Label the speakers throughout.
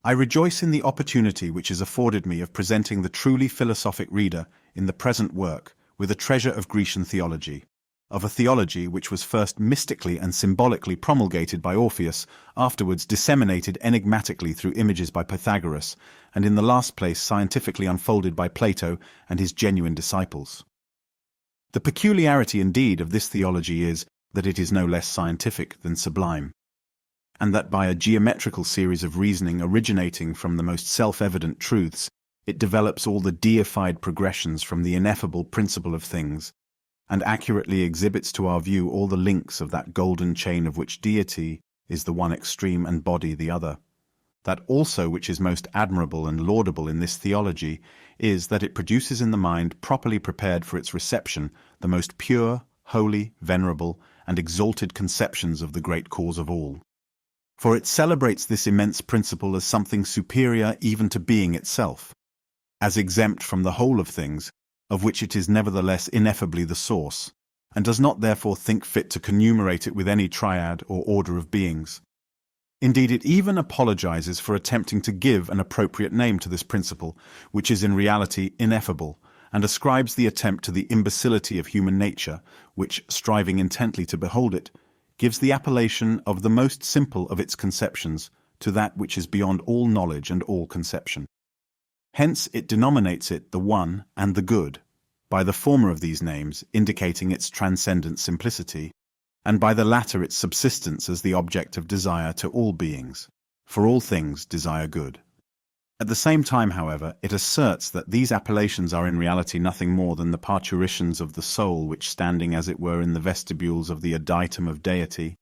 Speaker 1: I rejoice in the opportunity which is afforded me of presenting the truly philosophic reader in the present work with a treasure of Grecian theology, of a theology which was first mystically and symbolically promulgated by Orpheus, afterwards disseminated enigmatically through images by Pythagoras, and in the last place scientifically unfolded by Plato and his genuine disciples. The peculiarity indeed of this theology is that it is no less scientific than sublime, and that by a geometrical series of reasoning originating from the most self-evident truths, it develops all the deified progressions from the ineffable principle of things, and accurately exhibits to our view all the links of that golden chain of which deity is the one extreme and body the other. That also which is most admirable and laudable in this theology is that it produces in the mind properly prepared for its reception the most pure, holy, venerable, and exalted conceptions of the great cause of all. For it celebrates this immense principle as something superior even to being itself, as exempt from the whole of things, of which it is nevertheless ineffably the source, and does not therefore think fit to commiserate it with any triad or order of beings. Indeed, it even apologizes for attempting to give an appropriate name to this principle, which is in reality ineffable, and ascribes the attempt to the imbecility of human nature, which, striving intently to behold it, gives the appellation of the most simple of its conceptions to that which is beyond all knowledge and all conception. Hence it denominates it the One and the Good, by the former of these names indicating its transcendent simplicity, and by the latter its subsistence as the object of desire to all beings, for all things desire good. At the same time, however, it asserts that these appellations are in reality nothing more than the parturitions of the soul which, standing as it were in the vestibules of the adytum of deity,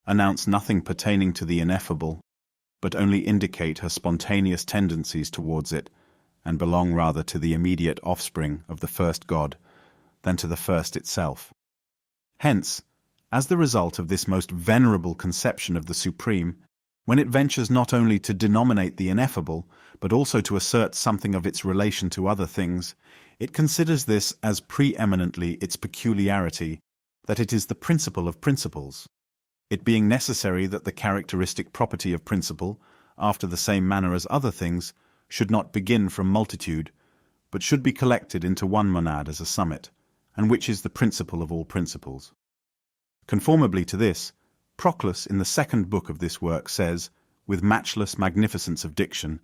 Speaker 1: announce nothing pertaining to the ineffable, but only indicate her spontaneous tendencies towards it, and belong rather to the immediate offspring of the first God than to the first itself. Hence, as the result of this most venerable conception of the Supreme, when it ventures not only to denominate the ineffable, but also to assert something of its relation to other things, it considers this as preeminently its peculiarity, that it is the principle of principles, it being necessary that the characteristic property of principle, after the same manner as other things, should not begin from multitude, but should be collected into one monad as a summit, and which is the principle of all principles. Conformably to this, Proclus in the second book of this work says, with matchless magnificence of diction,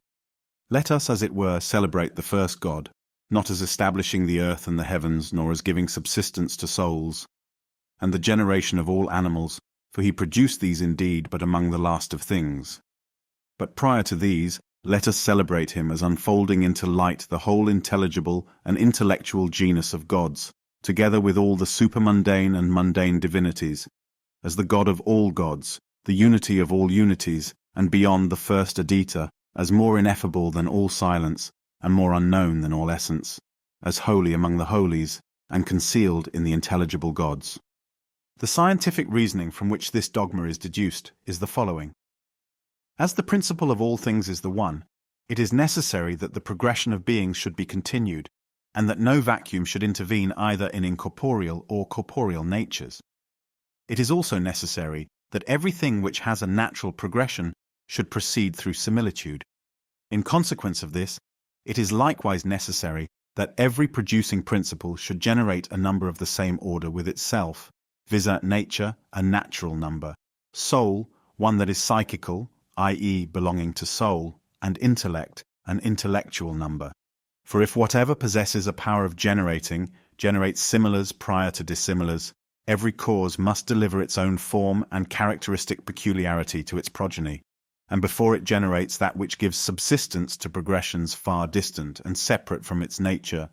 Speaker 1: "Let us, as it were, celebrate the first God, not as establishing the earth and the heavens, nor as giving subsistence to souls, and the generation of all animals, for he produced these indeed but among the last of things. But prior to these, let us celebrate him as unfolding into light the whole intelligible and intellectual genus of gods, together with all the supermundane and mundane divinities, as the God of all gods, the unity of all unities, and beyond the first Adita, as more ineffable than all silence, and more unknown than all essence, as holy among the holies, and concealed in the intelligible gods." The scientific reasoning from which this dogma is deduced is the following. As the principle of all things is the One, it is necessary that the progression of beings should be continued, and that no vacuum should intervene either in incorporeal or corporeal natures. It is also necessary that everything which has a natural progression should proceed through similitude. In consequence of this, it is likewise necessary that every producing principle should generate a number of the same order with itself, viz. Nature, a natural number, soul, one that is psychical, i.e. belonging to soul, and intellect, an intellectual number. For if whatever possesses a power of generating generates similars prior to dissimilars, every cause must deliver its own form and characteristic peculiarity to its progeny, and before it generates that which gives subsistence to progressions far distant and separate from its nature,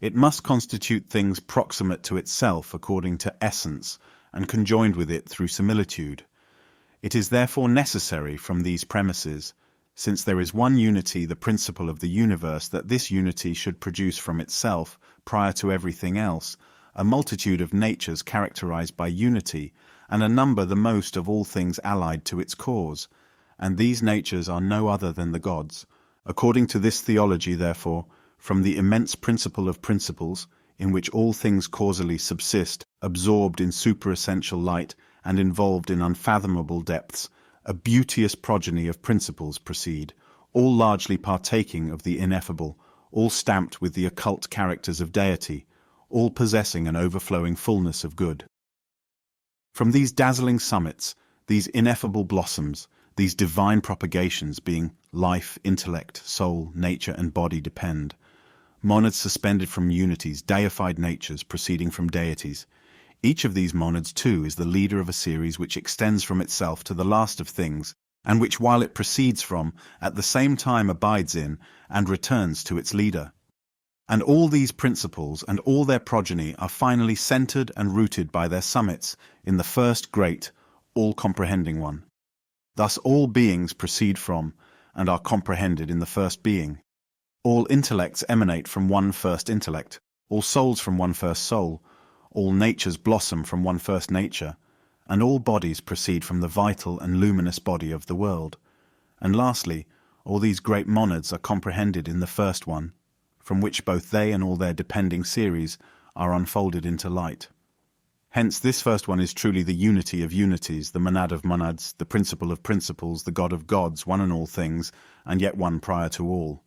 Speaker 1: it must constitute things proximate to itself according to essence, and conjoined with it through similitude. It is therefore necessary from these premises, since there is one unity, the principle of the universe, that this unity should produce from itself, prior to everything else, a multitude of natures characterized by unity, and a number the most of all things allied to its cause, and these natures are no other than the gods. According to this theology, therefore, from the immense principle of principles, in which all things causally subsist, absorbed in superessential light, and involved in unfathomable depths, a beauteous progeny of principles proceed, all largely partaking of the ineffable, all stamped with the occult characters of deity, all possessing an overflowing fullness of good. From these dazzling summits, these ineffable blossoms, these divine propagations being life, intellect, soul, nature, and body depend, monads suspended from unities, deified natures proceeding from deities. Each of these monads, too, is the leader of a series which extends from itself to the last of things, and which, while it proceeds from, at the same time abides in, and returns to its leader. And all these principles and all their progeny are finally centered and rooted by their summits in the first great, all-comprehending one. Thus all beings proceed from, and are comprehended in the first being. All intellects emanate from one first intellect, all souls from one first soul, all natures blossom from one first nature, and all bodies proceed from the vital and luminous body of the world. And lastly, all these great monads are comprehended in the first one, from which both they and all their depending series are unfolded into light. Hence this first one is truly the unity of unities, the monad of monads, the principle of principles, the God of gods, one in all things, and yet one prior to all.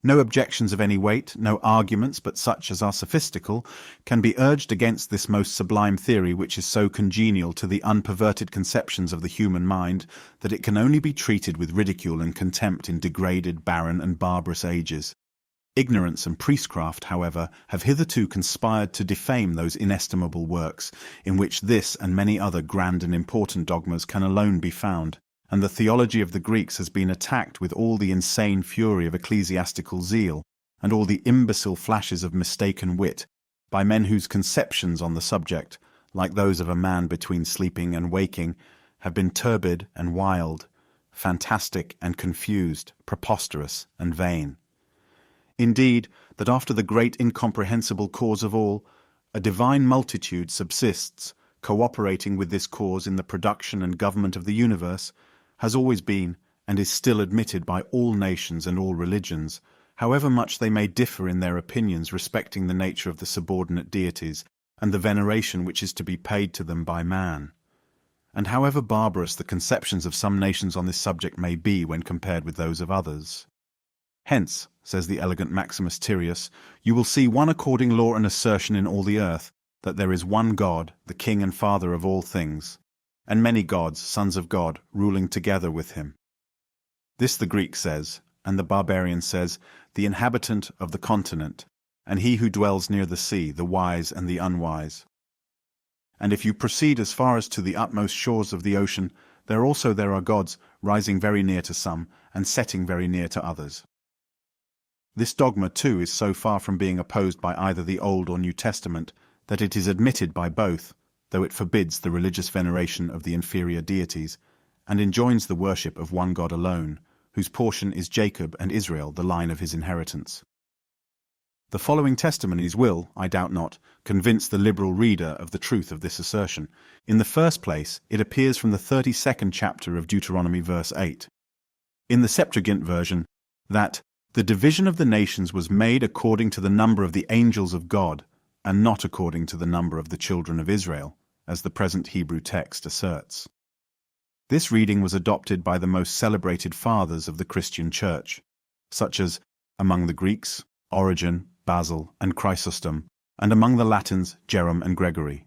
Speaker 1: No objections of any weight, no arguments but such as are sophistical, can be urged against this most sublime theory, which is so congenial to the unperverted conceptions of the human mind that it can only be treated with ridicule and contempt in degraded, barren, and barbarous ages. Ignorance and priestcraft, however, have hitherto conspired to defame those inestimable works, in which this and many other grand and important dogmas can alone be found, and the theology of the Greeks has been attacked with all the insane fury of ecclesiastical zeal, and all the imbecile flashes of mistaken wit, by men whose conceptions on the subject, like those of a man between sleeping and waking, have been turbid and wild, fantastic and confused, preposterous and vain. Indeed, that after the great incomprehensible cause of all, a divine multitude subsists, cooperating with this cause in the production and government of the universe, has always been, and is still admitted by all nations and all religions, however much they may differ in their opinions respecting the nature of the subordinate deities, and the veneration which is to be paid to them by man. And however barbarous the conceptions of some nations on this subject may be when compared with those of others. Hence, says the elegant Maximus Tyrius, you will see one according law and assertion in all the earth, that there is one God, the King and Father of all things, and many gods, sons of God, ruling together with him. This the Greek says, and the barbarian says, the inhabitant of the continent, and he who dwells near the sea, the wise and the unwise. And if you proceed as far as to the utmost shores of the ocean, there are gods, rising very near to some, and setting very near to others. This dogma, too, is so far from being opposed by either the Old or New Testament, that it is admitted by both, though it forbids the religious veneration of the inferior deities, and enjoins the worship of one God alone, whose portion is Jacob and Israel, the line of his inheritance. The following testimonies will, I doubt not, convince the liberal reader of the truth of this assertion. In the first place, it appears from the 32nd chapter of Deuteronomy verse 8. In the Septuagint version, that the division of the nations was made according to the number of the angels of God, and not according to the number of the children of Israel, as the present Hebrew text asserts. This reading was adopted by the most celebrated fathers of the Christian Church, such as, among the Greeks, Origen, Basil, and Chrysostom, and among the Latins, Jerome and Gregory.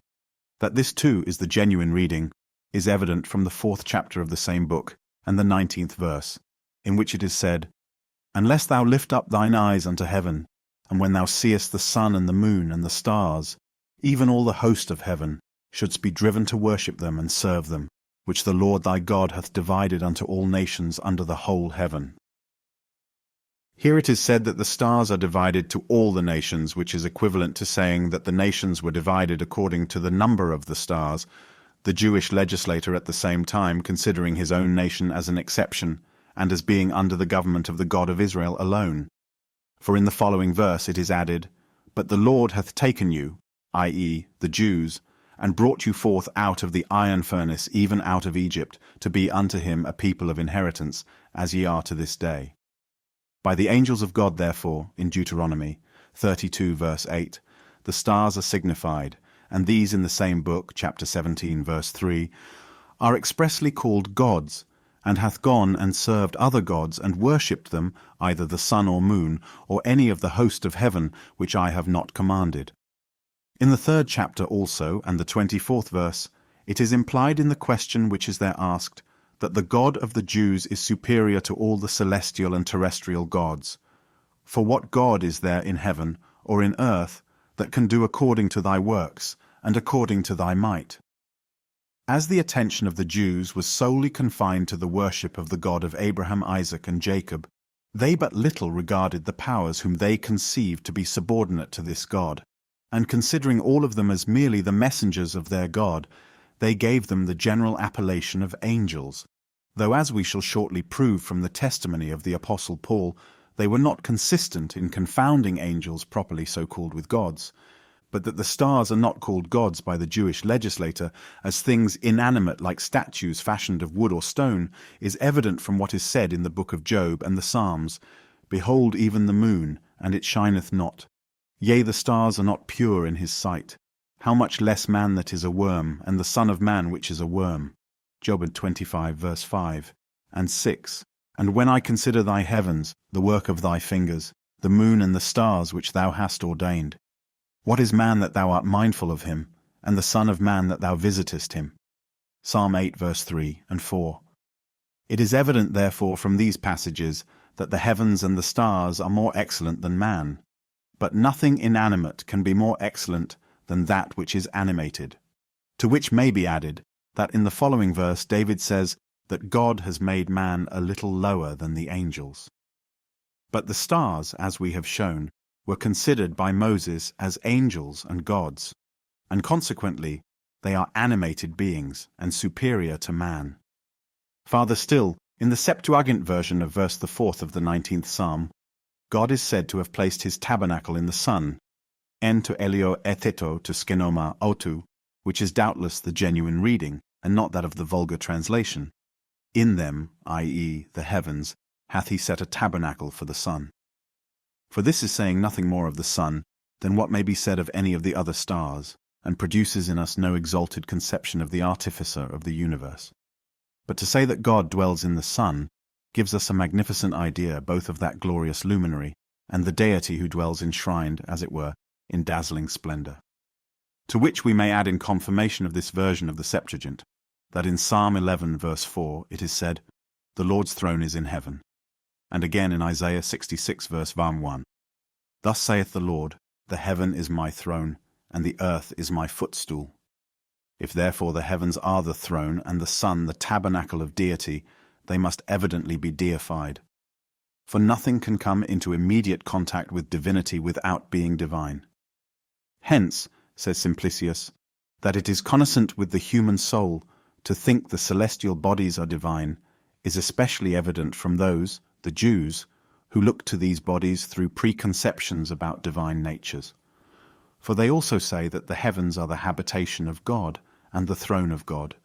Speaker 1: That this too is the genuine reading is evident from the 4th chapter of the same book, and the 19th verse, in which it is said, Unless thou lift up thine eyes unto heaven, and when thou seest the sun and the moon and the stars, even all the host of heaven, shouldst be driven to worship them and serve them, which the Lord thy God hath divided unto all nations under the whole heaven. Here it is said that the stars are divided to all the nations, which is equivalent to saying that the nations were divided according to the number of the stars, the Jewish legislator at the same time considering his own nation as an exception, and as being under the government of the God of Israel alone. For in the following verse it is added, But the Lord hath taken you, i.e., the Jews, and brought you forth out of the iron furnace, even out of Egypt, to be unto him a people of inheritance, as ye are to this day. By the angels of God, therefore, in Deuteronomy 32 verse 8, the stars are signified, and these in the same book, chapter 17 verse 3, are expressly called gods, and hath gone and served other gods, and worshipped them, either the sun or moon, or any of the host of heaven, which I have not commanded. In the 3rd chapter also, and the 24th verse, it is implied in the question which is there asked, that the God of the Jews is superior to all the celestial and terrestrial gods. For what God is there in heaven, or in earth, that can do according to thy works, and according to thy might? As the attention of the Jews was solely confined to the worship of the God of Abraham, Isaac, and Jacob, they but little regarded the powers whom they conceived to be subordinate to this God, and considering all of them as merely the messengers of their God, they gave them the general appellation of angels, though, as we shall shortly prove from the testimony of the Apostle Paul, they were not consistent in confounding angels properly so called with gods, but that the stars are not called gods by the Jewish legislator as things inanimate like statues fashioned of wood or stone is evident from what is said in the book of Job and the Psalms, Behold even the moon, and it shineth not. Yea, the stars are not pure in his sight. How much less man that is a worm, and the son of man which is a worm. Job 25 verse 5 and 6. And when I consider thy heavens, the work of thy fingers, the moon and the stars which thou hast ordained. What is man that thou art mindful of him, and the son of man that thou visitest him? Psalm 8 verse 3 and 4. It is evident therefore from these passages that the heavens and the stars are more excellent than man, but nothing inanimate can be more excellent than that which is animated. To which may be added that in the following verse David says that God has made man a little lower than the angels. But the stars, as we have shown, were considered by Moses as angels and gods, and consequently they are animated beings and superior to man. Farther still, in the Septuagint version of verse the 4th of the 19th Psalm, God is said to have placed his tabernacle in the sun, en to elio etheto to skenoma autu, which is doubtless the genuine reading, and not that of the vulgar translation. In them, i.e., the heavens, hath he set a tabernacle for the sun. For this is saying nothing more of the sun than what may be said of any of the other stars, and produces in us no exalted conception of the artificer of the universe. But to say that God dwells in the sun gives us a magnificent idea both of that glorious luminary and the deity who dwells enshrined, as it were, in dazzling splendor. To which we may add in confirmation of this version of the Septuagint, that in Psalm 11 verse 4 it is said, The Lord's throne is in heaven. And again in Isaiah 66 verse 1, Thus saith the Lord, The heaven is my throne, and the earth is my footstool. If therefore the heavens are the throne, and the sun the tabernacle of deity, they must evidently be deified. For nothing can come into immediate contact with divinity without being divine. Hence, says Simplicius, that it is cognoscent with the human soul to think the celestial bodies are divine, is especially evident from those, the Jews, who look to these bodies through preconceptions about divine natures. For they also say that the heavens are the habitation of God and the throne of God,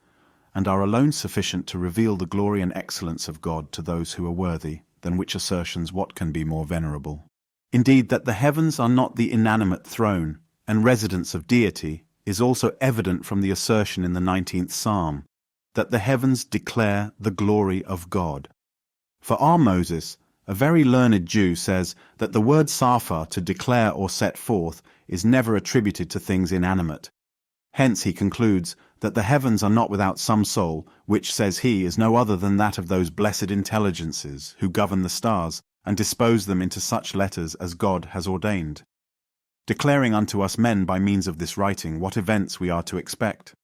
Speaker 1: and are alone sufficient to reveal the glory and excellence of God to those who are worthy, than which assertions what can be more venerable? Indeed, that the heavens are not the inanimate throne and residence of deity is also evident from the assertion in the 19th Psalm, that the heavens declare the glory of God. For our Moses, a very learned Jew, says that the word sapha, to declare or set forth, is never attributed to things inanimate. Hence he concludes that the heavens are not without some soul, which, says he, is no other than that of those blessed intelligences who govern the stars, and dispose them into such letters as God has ordained, declaring unto us men by means of this writing what events we are to expect.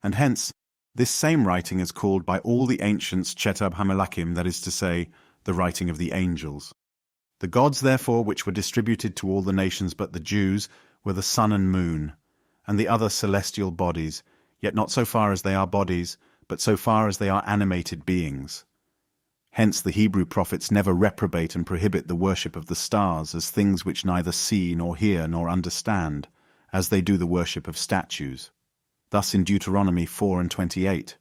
Speaker 1: And hence this same writing is called by all the ancients Chetab Hamelakim, that is to say, the writing of the angels. The gods, therefore, which were distributed to all the nations but the Jews, were the sun and moon, and the other celestial bodies, yet not so far as they are bodies, but so far as they are animated beings. Hence the Hebrew prophets never reprobate and prohibit the worship of the stars as things which neither see nor hear nor understand, as they do the worship of statues. Thus in Deuteronomy 4:28,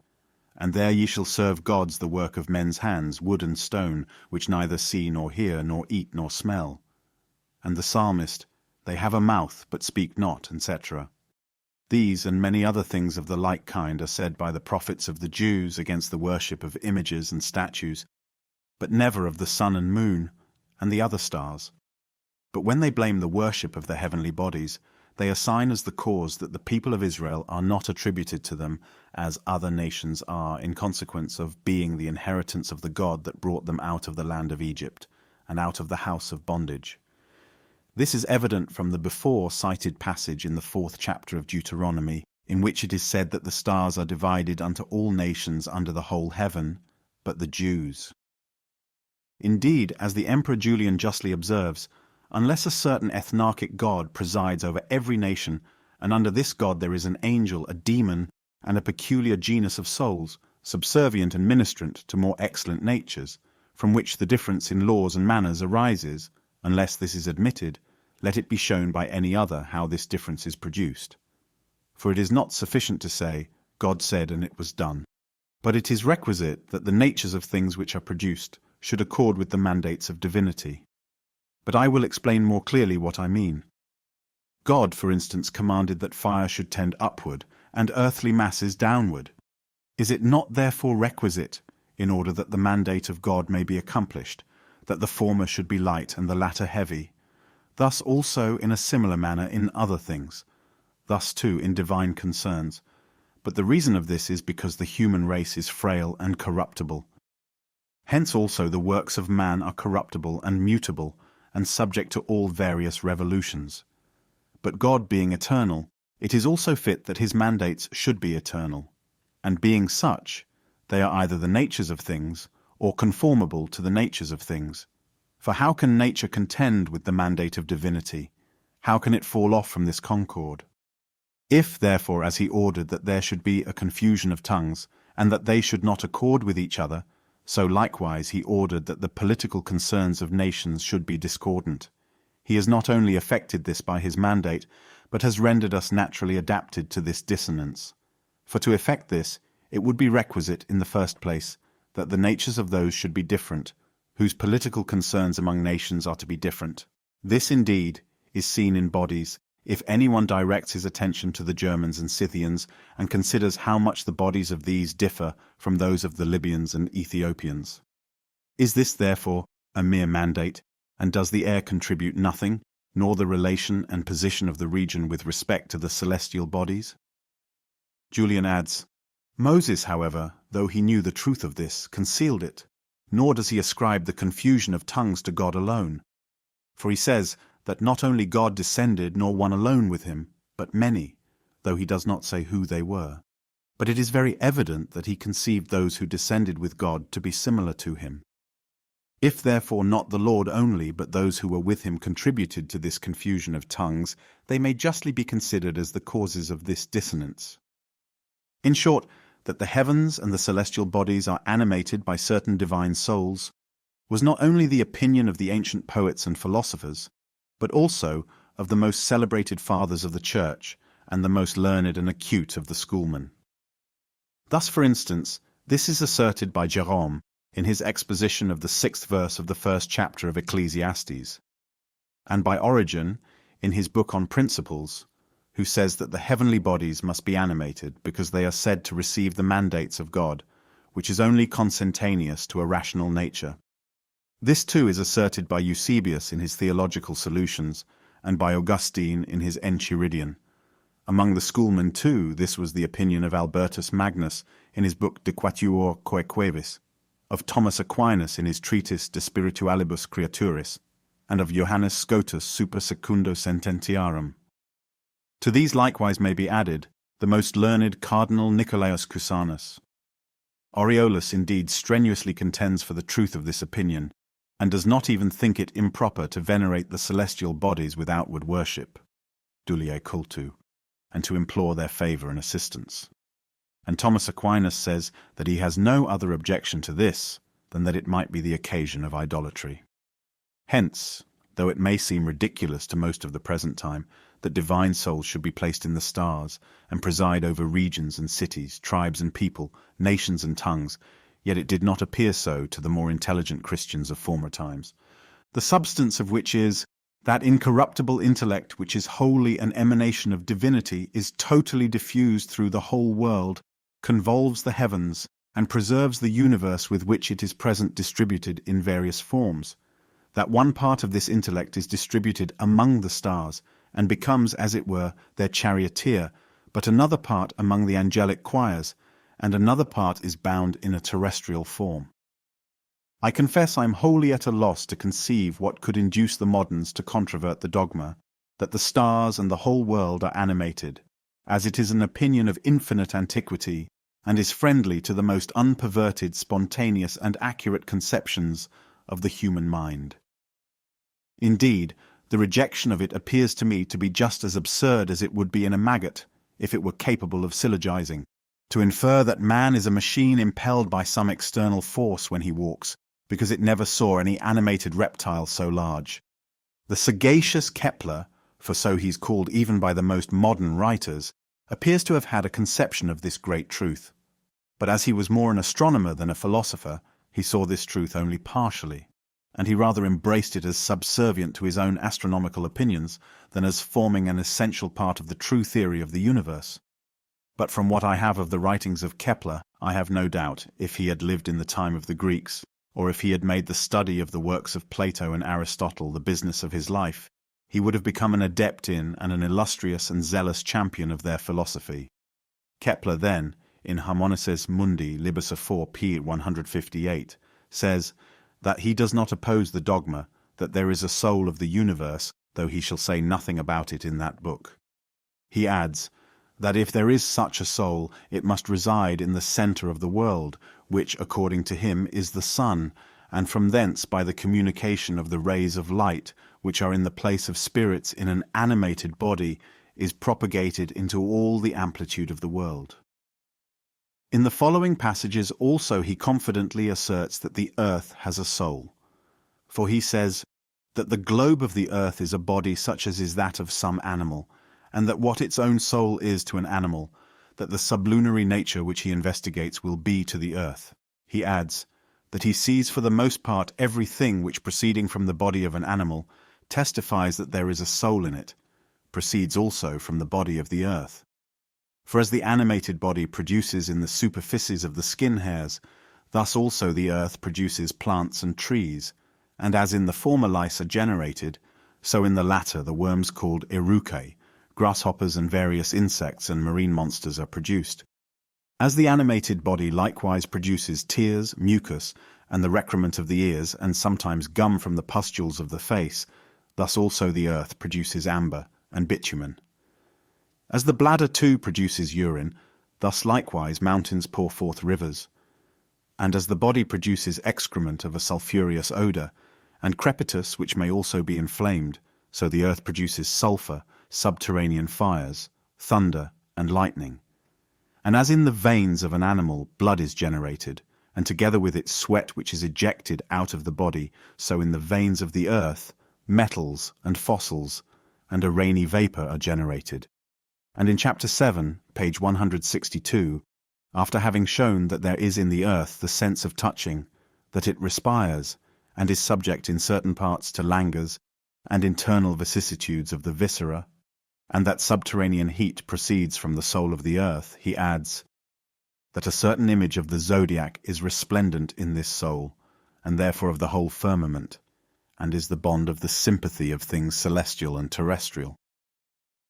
Speaker 1: And there ye shall serve gods the work of men's hands, wood and stone, which neither see nor hear nor eat nor smell. And the psalmist, They have a mouth, but speak not, etc. These and many other things of the like kind are said by the prophets of the Jews against the worship of images and statues, but never of the sun and moon and the other stars. But when they blame the worship of the heavenly bodies, they assign as the cause that the people of Israel are not attributed to them as other nations are, in consequence of being the inheritance of the God that brought them out of the land of Egypt and out of the house of bondage. This is evident from the before-cited passage in the 4th chapter of Deuteronomy, in which it is said that the stars are divided unto all nations under the whole heaven, but the Jews. Indeed, as the Emperor Julian justly observes, unless a certain ethnarchic god presides over every nation, and under this god there is an angel, a demon, and a peculiar genus of souls, subservient and ministrant to more excellent natures, from which the difference in laws and manners arises, unless this is admitted, let it be shown by any other how this difference is produced. For it is not sufficient to say, God said and it was done. But it is requisite that the natures of things which are produced should accord with the mandates of divinity. But I will explain more clearly what I mean. God, for instance, commanded that fire should tend upward, and earthly masses downward. Is it not therefore requisite, in order that the mandate of God may be accomplished, that the former should be light and the latter heavy? Thus also in a similar manner in other things, thus too in divine concerns. But the reason of this is because the human race is frail and corruptible. Hence also the works of man are corruptible and mutable, and subject to all various revolutions. But God being eternal, it is also fit that his mandates should be eternal, and being such, they are either the natures of things, or conformable to the natures of things. For how can nature contend with the mandate of divinity? How can it fall off from this concord? If, therefore, as he ordered that there should be a confusion of tongues, and that they should not accord with each other, so likewise he ordered that the political concerns of nations should be discordant. He has not only effected this by his mandate, but has rendered us naturally adapted to this dissonance. For to effect this, it would be requisite, in the first place, that the natures of those should be different, whose political concerns among nations are to be different. This, indeed, is seen in bodies, if anyone directs his attention to the Germans and Scythians, and considers how much the bodies of these differ from those of the Libyans and Ethiopians. Is this, therefore, a mere mandate, and does the air contribute nothing, nor the relation and position of the region with respect to the celestial bodies? Julian adds, Moses, however, though he knew the truth of this, concealed it, nor does he ascribe the confusion of tongues to God alone. For he says that not only God descended nor one alone with him, but many, though he does not say who they were. But it is very evident that he conceived those who descended with God to be similar to him. If therefore not the Lord only, but those who were with him contributed to this confusion of tongues, they may justly be considered as the causes of this dissonance. In short, that the heavens and the celestial bodies are animated by certain divine souls, was not only the opinion of the ancient poets and philosophers, but also of the most celebrated fathers of the Church and the most learned and acute of the schoolmen. Thus, for instance, this is asserted by Jerome in his exposition of the 6th verse of the 1st chapter of Ecclesiastes, and by Origen in his book on Principles, who says that the heavenly bodies must be animated because they are said to receive the mandates of God, which is only consentaneous to a rational nature. This too is asserted by Eusebius in his Theological Solutions, and by Augustine in his Enchiridion. Among the schoolmen too, this was the opinion of Albertus Magnus in his book De Quatuor Coequavis, of Thomas Aquinas in his treatise De Spiritualibus Creaturis, and of Johannes Scotus Super Secundo Sententiarum. To these likewise may be added the most learned Cardinal Nicolaus Cusanus. Aureolus indeed strenuously contends for the truth of this opinion, and does not even think it improper to venerate the celestial bodies with outward worship, dulie cultu, and to implore their favour and assistance. And Thomas Aquinas says that he has no other objection to this than that it might be the occasion of idolatry. Hence, though it may seem ridiculous to most of the present time that divine souls should be placed in the stars and preside over regions and cities, tribes and people, nations and tongues, yet it did not appear so to the more intelligent Christians of former times, the substance of which is That incorruptible intellect which is wholly an emanation of divinity is totally diffused through the whole world, convolves the heavens, and preserves the universe with which it is present distributed in various forms. That one part of this intellect is distributed among the stars, and becomes, as it were, their charioteer, but another part among the angelic choirs, and another part is bound in a terrestrial form. I confess I am wholly at a loss to conceive what could induce the moderns to controvert the dogma that the stars and the whole world are animated, as it is an opinion of infinite antiquity, and is friendly to the most unperverted, spontaneous, and accurate conceptions of the human mind. Indeed, the rejection of it appears to me to be just as absurd as it would be in a maggot, if it were capable of syllogizing, to infer that man is a machine impelled by some external force when he walks, because it never saw any animated reptile so large. The sagacious Kepler, for so he's called even by the most modern writers, appears to have had a conception of this great truth. But as he was more an astronomer than a philosopher, he saw this truth only partially, and he rather embraced it as subservient to his own astronomical opinions than as forming an essential part of the true theory of the universe. But from what I have of the writings of Kepler, I have no doubt, if he had lived in the time of the Greeks, or if he had made the study of the works of Plato and Aristotle the business of his life, he would have become an adept in and an illustrious and zealous champion of their philosophy. Kepler then, in Harmonices Mundi, Libus 4, p. 158, says that he does not oppose the dogma that there is a soul of the universe, though he shall say nothing about it in that book. He adds that if there is such a soul, it must reside in the centre of the world, which, according to him, is the sun, and from thence by the communication of the rays of light, which are in the place of spirits in an animated body, is propagated into all the amplitude of the world. In the following passages also he confidently asserts that the earth has a soul. For he says that the globe of the earth is a body such as is that of some animal, and that what its own soul is to an animal, that the sublunary nature which he investigates will be to the earth. He adds that he sees for the most part everything which proceeding from the body of an animal testifies that there is a soul in it, proceeds also from the body of the earth. For as the animated body produces in the superficies of the skin hairs, thus also the earth produces plants and trees, and as in the former lice are generated, so in the latter the worms called erucae, grasshoppers and various insects and marine monsters are produced. As the animated body likewise produces tears, mucus, and the recrement of the ears, and sometimes gum from the pustules of the face, thus also the earth produces amber and bitumen. As the bladder too produces urine, thus likewise mountains pour forth rivers. And as the body produces excrement of a sulphureous odour, and crepitus which may also be inflamed, so the earth produces sulphur, subterranean fires, thunder, and lightning. And as in the veins of an animal blood is generated, and together with its sweat which is ejected out of the body, so in the veins of the earth metals and fossils and a rainy vapour are generated. And in chapter 7, page 162, after having shown that there is in the earth the sense of touching, that it respires, and is subject in certain parts to languors and internal vicissitudes of the viscera, and that subterranean heat proceeds from the soul of the earth, he adds that a certain image of the zodiac is resplendent in this soul, and therefore of the whole firmament, and is the bond of the sympathy of things celestial and terrestrial.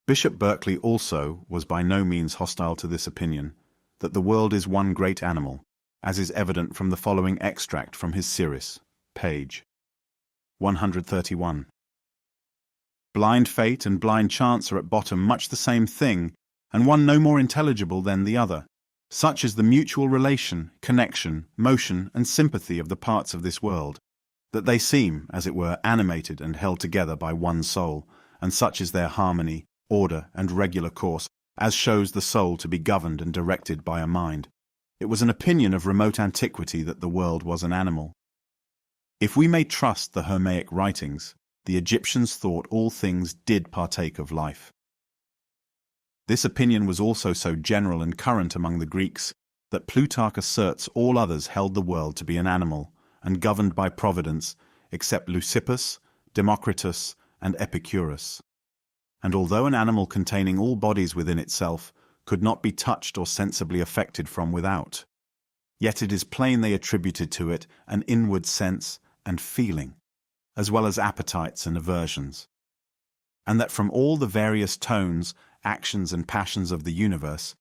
Speaker 1: Bishop Berkeley also was by no means hostile to this opinion, that the world is one great animal, as is evident from the following extract from his Siris, page 131. Blind fate and blind chance are at bottom much the same thing, and one no more intelligible than the other. Such is the mutual relation, connection, motion, and sympathy of the parts of this world, that they seem, as it were, animated and held together by one soul, and such is their harmony, order, and regular course, as shows the soul to be governed and directed by a mind. It was an opinion of remote antiquity that the world was an animal. If we may trust the Hermaic writings, the Egyptians thought all things did partake of life. This opinion was also so general and current among the Greeks that Plutarch asserts all others held the world to be an animal, and governed by providence, except Leucippus, Democritus, and Epicurus. And although an animal containing all bodies within itself could not be touched or sensibly affected from without, yet it is plain they attributed to it an inward sense and feeling, as well as appetites and aversions, and that from all the various tones, actions and passions of the universe,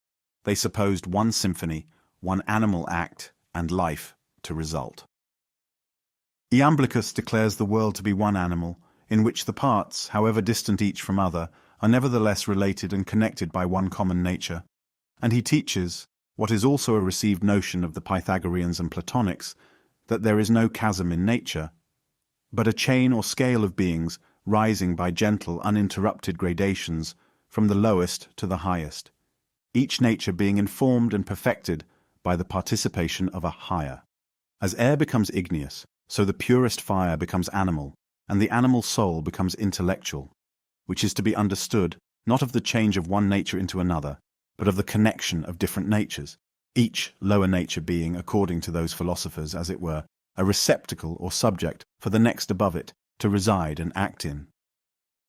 Speaker 1: they supposed one symphony, one animal act and life to result. Iamblichus declares the world to be one animal, in which the parts, however distant each from other, are nevertheless related and connected by one common nature, and he teaches, what is also a received notion of the Pythagoreans and Platonics, that there is no chasm in nature, but a chain or scale of beings rising by gentle, uninterrupted gradations from the lowest to the highest, each nature being informed and perfected by the participation of a higher. As air becomes igneous, so the purest fire becomes animal, and the animal soul becomes intellectual, which is to be understood not of the change of one nature into another, but of the connection of different natures, each lower nature being, according to those philosophers, as it were, a receptacle or subject for the next above it to reside and act in.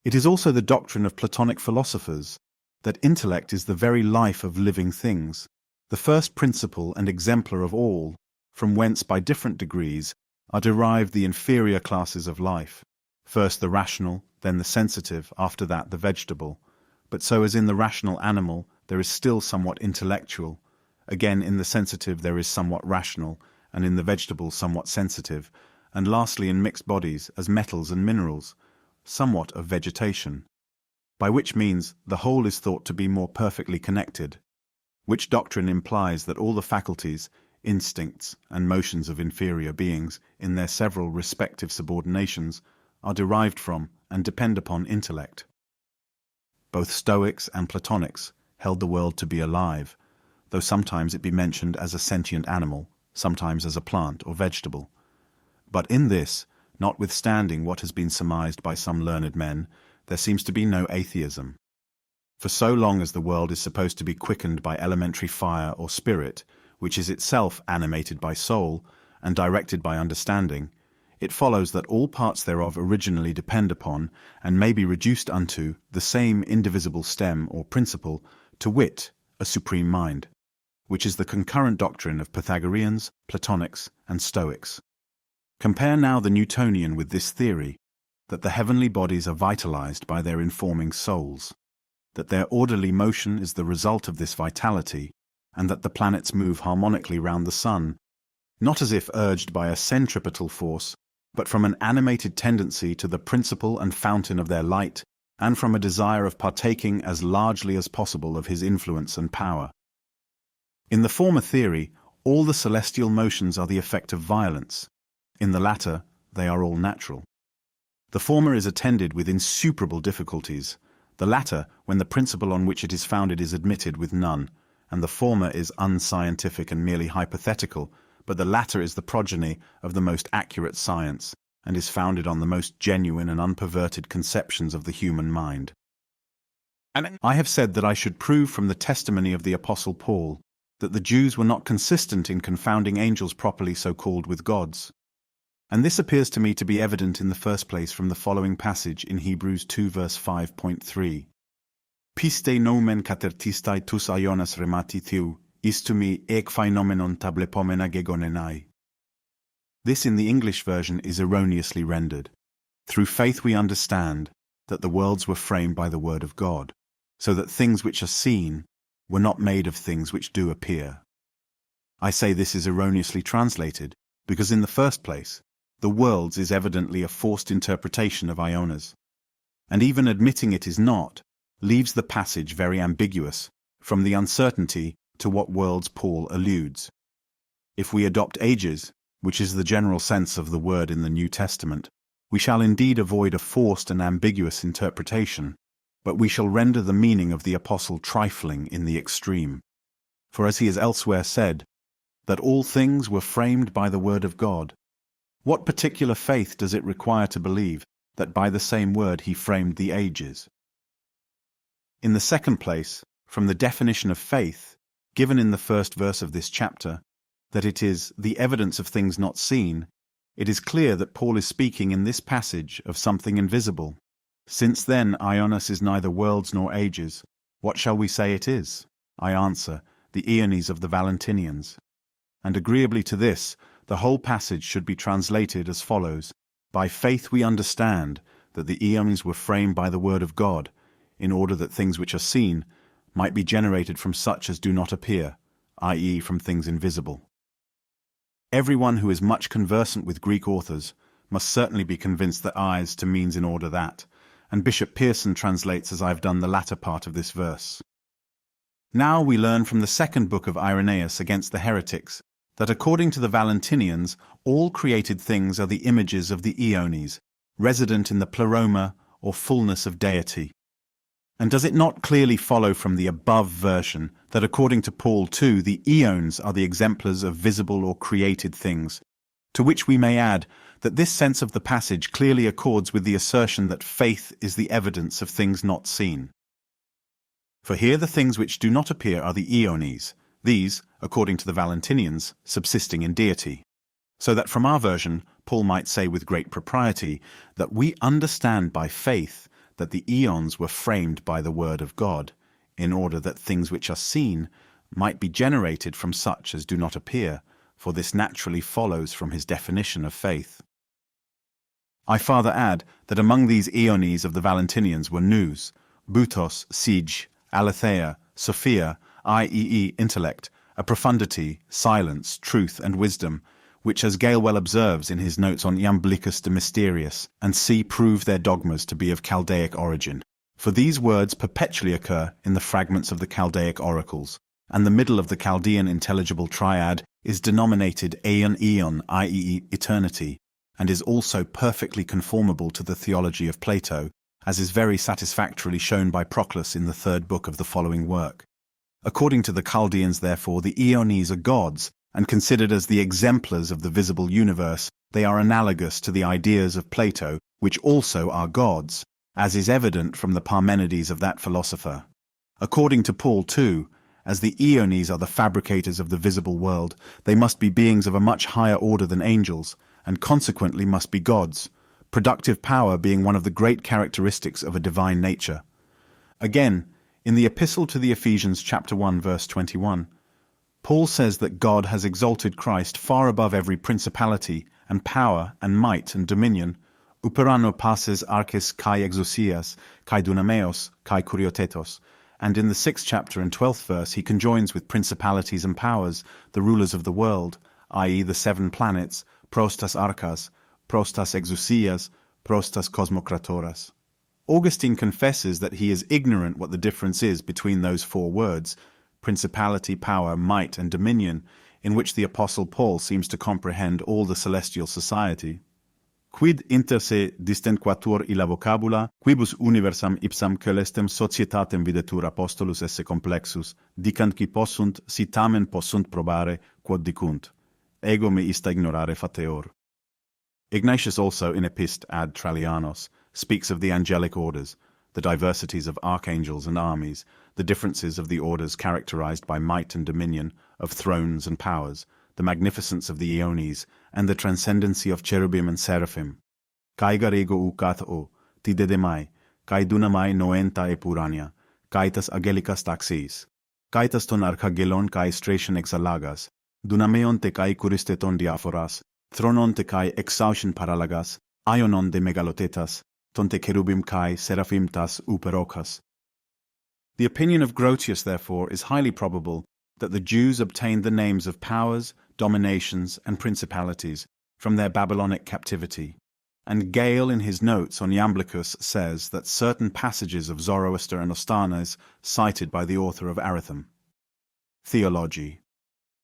Speaker 1: It is also the doctrine of Platonic philosophers that intellect is the very life of living things, the first principle and exemplar of all, from whence by different degrees are derived the inferior classes of life, first the rational, then the sensitive, after that the vegetable. But so as in the rational animal there is still somewhat intellectual, again in the sensitive there is somewhat rational, and in the vegetable somewhat sensitive, and lastly in mixed bodies, as metals and minerals, somewhat of vegetation, by which means the whole is thought to be more perfectly connected, which doctrine implies that all the faculties, instincts, and motions of inferior beings, in their several respective subordinations, are derived from and depend upon intellect. Both Stoics and Platonics held the world to be alive, though sometimes it be mentioned as a sentient animal, sometimes as a plant or vegetable. But in this, notwithstanding what has been surmised by some learned men, there seems to be no atheism. For so long as the world is supposed to be quickened by elementary fire or spirit, which is itself animated by soul and directed by understanding, it follows that all parts thereof originally depend upon, and may be reduced unto, the same indivisible stem or principle, to wit, a supreme mind, which is the concurrent doctrine of Pythagoreans, Platonics, and Stoics. Compare now the Newtonian with this theory, that the heavenly bodies are vitalized by their informing souls, that their orderly motion is the result of this vitality, and that the planets move harmonically round the sun, not as if urged by a centripetal force, but from an animated tendency to the principle and fountain of their light, and from a desire of partaking as largely as possible of his influence and power. In the former theory, all the celestial motions are the effect of violence. In the latter, they are all natural. The former is attended with insuperable difficulties, the latter, when the principle on which it is founded is admitted, with none, and the former is unscientific and merely hypothetical, but the latter is the progeny of the most accurate science, and is founded on the most genuine and unperverted conceptions of the human mind. And I have said that I should prove from the testimony of the Apostle Paul that the Jews were not consistent in confounding angels properly so called with gods. And this appears to me to be evident in the first place from the following passage in Hebrews 2 verse 5.3. Piste nomen catertistai tus aionas remati theou, istumi ek phenomenon tablepomena gegonenai. This in the English version is erroneously rendered. Through faith we understand that the worlds were framed by the word of God, so that things which are seen were not made of things which do appear. I say this is erroneously translated, because in the first place, the worlds is evidently a forced interpretation of Ionas, and even admitting it is not, leaves the passage very ambiguous, from the uncertainty to what worlds Paul alludes. If we adopt ages, which is the general sense of the word in the New Testament, we shall indeed avoid a forced and ambiguous interpretation, but we shall render the meaning of the apostle trifling in the extreme. For as he has elsewhere said, that all things were framed by the word of God, what particular faith does it require to believe that by the same word he framed the ages? In the second place, from the definition of faith, given in the first verse of this chapter, that it is the evidence of things not seen, it is clear that Paul is speaking in this passage of something invisible, Since then Ionis is neither worlds nor ages, what shall we say it is? I answer, the Aeonies of the Valentinians. And agreeably to this, the whole passage should be translated as follows: By faith we understand that the Aeonies were framed by the word of God, in order that things which are seen might be generated from such as do not appear, i.e. from things invisible. Everyone who is much conversant with Greek authors must certainly be convinced that eyes to means in order that, and Bishop Pearson translates as I have done the latter part of this verse. Now we learn from the second book of Irenaeus against the heretics that according to the Valentinians, all created things are the images of the Aeonies, resident in the pleroma or fullness of deity. And does it not clearly follow from the above version that according to Paul too, the aeons are the exemplars of visible or created things? To which we may add that this sense of the passage clearly accords with the assertion that faith is the evidence of things not seen. For here the things which do not appear are the Aeonies, these, according to the Valentinians, subsisting in deity. So that from our version, Paul might say with great propriety that we understand by faith that the eons were framed by the word of God, in order that things which are seen might be generated from such as do not appear, for this naturally follows from his definition of faith. I farther add that among these Aeonies of the Valentinians were nous, butos, sige, aletheia, sophia, i.e. intellect, a profundity, silence, truth, and wisdom, which as Gale well observes in his notes on Iamblicus de Mysteriis, and C. prove their dogmas to be of Chaldaic origin. For these words perpetually occur in the fragments of the Chaldaic oracles, and the middle of the Chaldean intelligible triad is denominated aeon, i.e. eternity, and is also perfectly conformable to the theology of Plato, as is very satisfactorily shown by Proclus in the third book of the following work. According to the Chaldeans, therefore, the Aeonies are gods, and considered as the exemplars of the visible universe, they are analogous to the ideas of Plato, which also are gods, as is evident from the Parmenides of that philosopher. According to Paul, too, as the Aeonies are the fabricators of the visible world, they must be beings of a much higher order than angels, and consequently must be gods, productive power being one of the great characteristics of a divine nature. Again, in the Epistle to the Ephesians chapter 1 verse 21, Paul says that God has exalted Christ far above every principality and power and might and dominion, uperano passes arches kai exousias, kai dunameos, kai kuriotetos, and in the 6th chapter and 12th verse he conjoins with principalities and powers, the rulers of the world, i.e. the 7 planets, prostas archas, prostas exousias, prostas cosmocratoras. Augustine confesses that he is ignorant what the difference is between those 4 words, principality, power, might, and dominion, in which the Apostle Paul seems to comprehend all the celestial society. Quid inter se distenquatur illa vocabula, quibus universam ipsam coelestem societatem videtur apostolus esse complexus, dicant qui possunt, si tamen possunt probare, quod dicunt. Ego me ista ignorare fateor. Ignatius also in Epist ad Trallianos speaks of the angelic orders, the diversities of archangels and armies, the differences of the orders characterized by might and dominion, of thrones and powers, the magnificence of the Aeonies, and the transcendency of cherubim and seraphim. Kai garego ukat ti dedemai, kai dunamai noenta e purania, kaitas agelicas taxis, kaitas ton archagelon kai stration exalagas, dunameon te kai kuristeton diaphoras, thronon te kai exaution paralagas, ionon de megalotetas, ton te cherubim kai seraphim tas uperocas. The opinion of Grotius, therefore, is highly probable that the Jews obtained the names of powers, dominations, and principalities from their Babylonic captivity, and Gale in his notes on Iamblicus says that certain passages of Zoroaster and Ostanes cited by the author of Aritham. Theology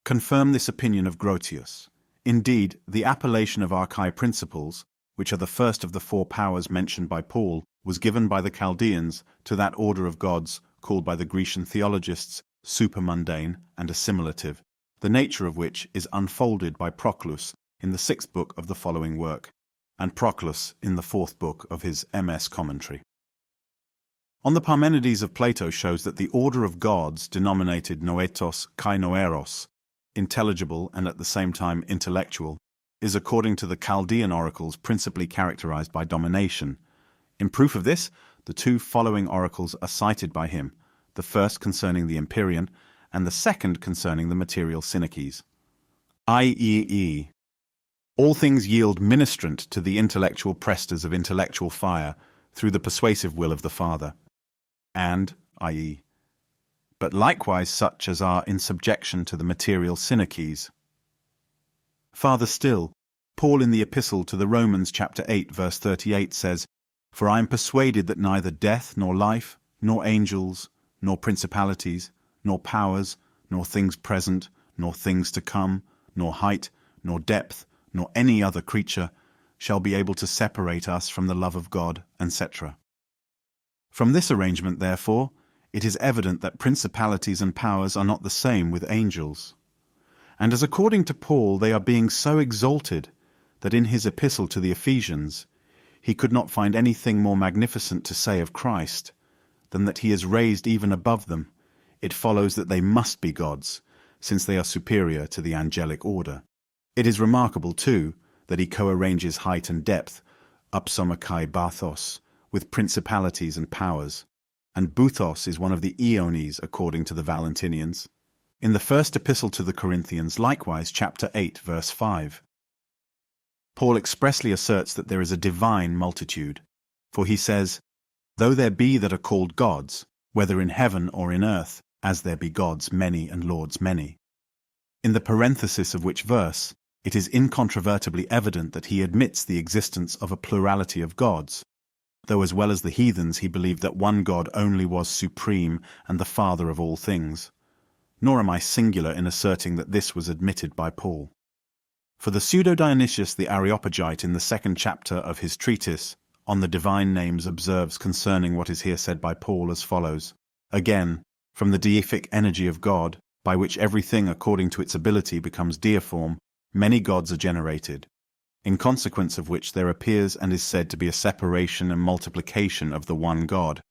Speaker 1: confirm this opinion of Grotius. Indeed, the appellation of archai principles, which are the first of the 4 powers mentioned by Paul, was given by the Chaldeans to that order of gods called by the Grecian theologists supermundane and assimilative, the nature of which is unfolded by Proclus in the 6th book of the following work, and Proclus in the 4th book of his MS commentary. On the Parmenides of Plato shows that the order of gods denominated noetos kai noeros, intelligible and at the same time intellectual, is according to the Chaldean oracles principally characterized by domination, In proof of this, the two following oracles are cited by him, the first concerning the Empyrean, and the second concerning the material synechys. I.e. All things yield ministrant to the intellectual prestas of intellectual fire through the persuasive will of the Father, and, i.e. but likewise such as are in subjection to the material synechys. Farther still, Paul in the Epistle to the Romans chapter 8 verse 38 says, "For I am persuaded that neither death nor life, nor angels, nor principalities, nor powers, nor things present, nor things to come, nor height, nor depth, nor any other creature shall be able to separate us from the love of God," etc. From this arrangement, therefore, it is evident that principalities and powers are not the same with angels. And as according to Paul they are being so exalted that in his epistle to the Ephesians he could not find anything more magnificent to say of Christ than that he is raised even above them, it follows that they must be gods, since they are superior to the angelic order. It is remarkable, too, that he co-arranges height and depth, upsoma kai bathos, with principalities and powers, and buthos is one of the aeonies according to the Valentinians. In the first epistle to the Corinthians, likewise, chapter 8, verse 5, Paul expressly asserts that there is a divine multitude, for he says, "Though there be that are called gods, whether in heaven or in earth, as there be gods many and lords many." In the parenthesis of which verse, it is incontrovertibly evident that he admits the existence of a plurality of gods, though as well as the heathens he believed that one God only was supreme and the Father of all things. Nor am I singular in asserting that this was admitted by Paul. For the pseudo-Dionysius the Areopagite in the second chapter of his treatise on the divine names observes concerning what is here said by Paul as follows: "Again, from the deific energy of God, by which everything according to its ability becomes deiform, many gods are generated, in consequence of which there appears and is said to be a separation and multiplication of the one God.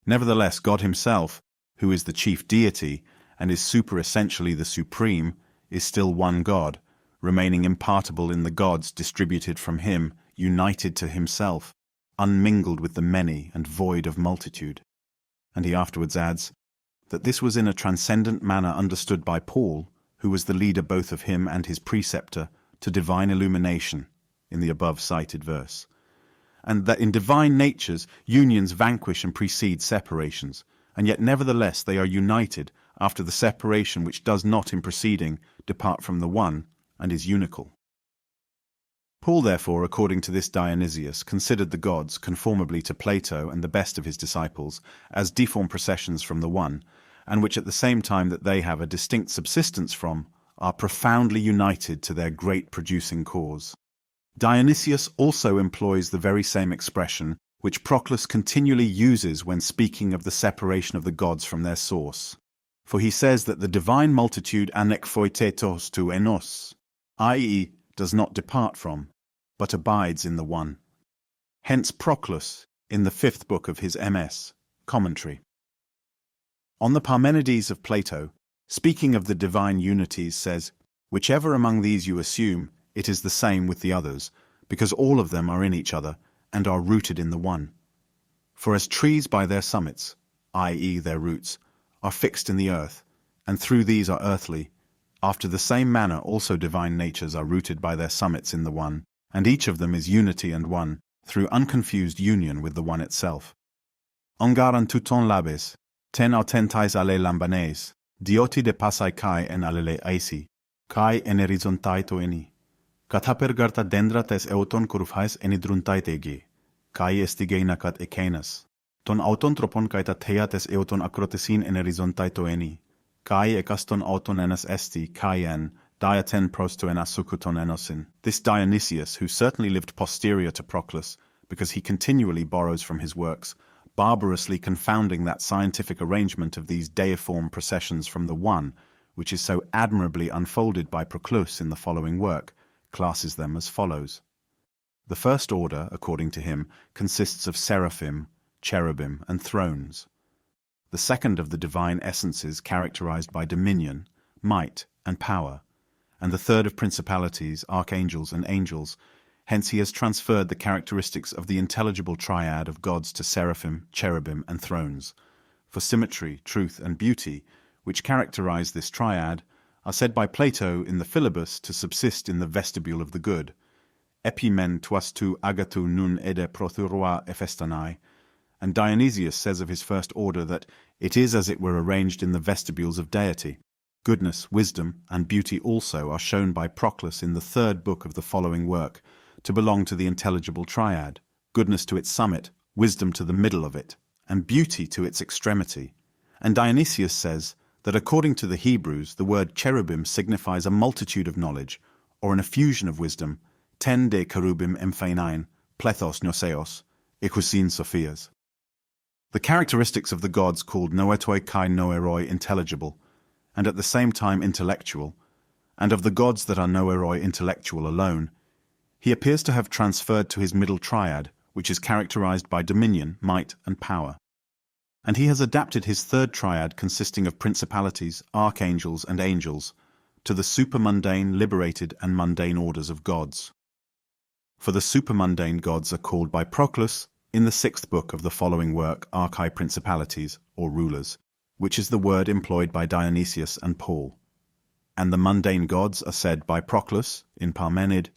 Speaker 1: Nevertheless, God himself, who is the chief deity, and is superessentially the supreme, is still one God, remaining impartible in the gods distributed from him, united to himself, unmingled with the many and void of multitude." And he afterwards adds, that this was in a transcendent manner understood by Paul, who was the leader both of him and his preceptor, to divine illumination, in the above cited verse, and that in divine natures unions vanquish and precede separations, and yet nevertheless they are united after the separation which does not in proceeding depart from the one, and is unical. Paul, therefore, according to this Dionysius, considered the gods, conformably to Plato and the best of his disciples, as deformed processions from the one, and which at the same time that they have a distinct subsistence from, are profoundly united to their great producing cause. Dionysius also employs the very same expression which Proclus continually uses when speaking of the separation of the gods from their source. For he says that the divine multitude anekphoitetos to enos, i.e., does not depart from, but abides in the one. Hence Proclus, in the 5th book of his MS, commentary on the Parmenides of Plato, speaking of the divine unities, says, "Whichever among these you assume, it is the same with the others, because all of them are in each other, and are rooted in the one. For as trees by their summits, i.e. their roots, are fixed in the earth, and through these are earthly, after the same manner also divine natures are rooted by their summits in the one, and each of them is unity and one, through unconfused union with the one itself. Ongaran touton labes, ten autentais ale lambanes, dioti de pasai kai en alele aisi, kai en horizontai to eni. Kataper garta dendrat es euton kurufais enidruntai tegi, kai estigeina kat ekenas. Ton auton tropon kai ta theat es euton acrotesin en horizontai to eni, kai ekaston auton enas esti, kai en, diaten prosto en asukuton enosin. This Dionysius, who certainly lived posterior to Proclus, because he continually borrows from his works, barbarously confounding that scientific arrangement of these deiform processions from the one, which is so admirably unfolded by Proclus in the following work, classes them as follows. The first order, according to him, consists of seraphim, cherubim, and thrones. The second of the divine essences characterized by dominion, might, and power, and the third of principalities, archangels, and angels, Hence he has transferred the characteristics of the intelligible triad of gods to seraphim, cherubim, and thrones. For symmetry, truth, and beauty, which characterize this triad, are said by Plato in the Philebus to subsist in the vestibule of the good. Epimen tuas tu agatu nun ede prothuroa ephestanai, and Dionysius says of his first order that it is as it were arranged in the vestibules of deity. Goodness, wisdom, and beauty also are shown by Proclus in the third book of the following work to belong to the intelligible triad, goodness to its summit, wisdom to the middle of it, and beauty to its extremity. And Dionysius says that according to the Hebrews, the word cherubim signifies a multitude of knowledge, or an effusion of wisdom, ten de cherubim emphainain, plethos gnoseos, ikusin sophias. The characteristics of the gods called noetoi kai noeroi intelligible, and at the same time intellectual, and of the gods that are noeroi intellectual alone, he appears to have transferred to his middle triad, which is characterized by dominion, might, and power. And he has adapted his third triad consisting of principalities, archangels, and angels, to the supermundane, liberated, and mundane orders of gods. For the supermundane gods are called by Proclus, in the sixth book of the following work, archi-principalities, or rulers, which is the word employed by Dionysius and Paul. And the mundane gods are said by Proclus, in Parmenid,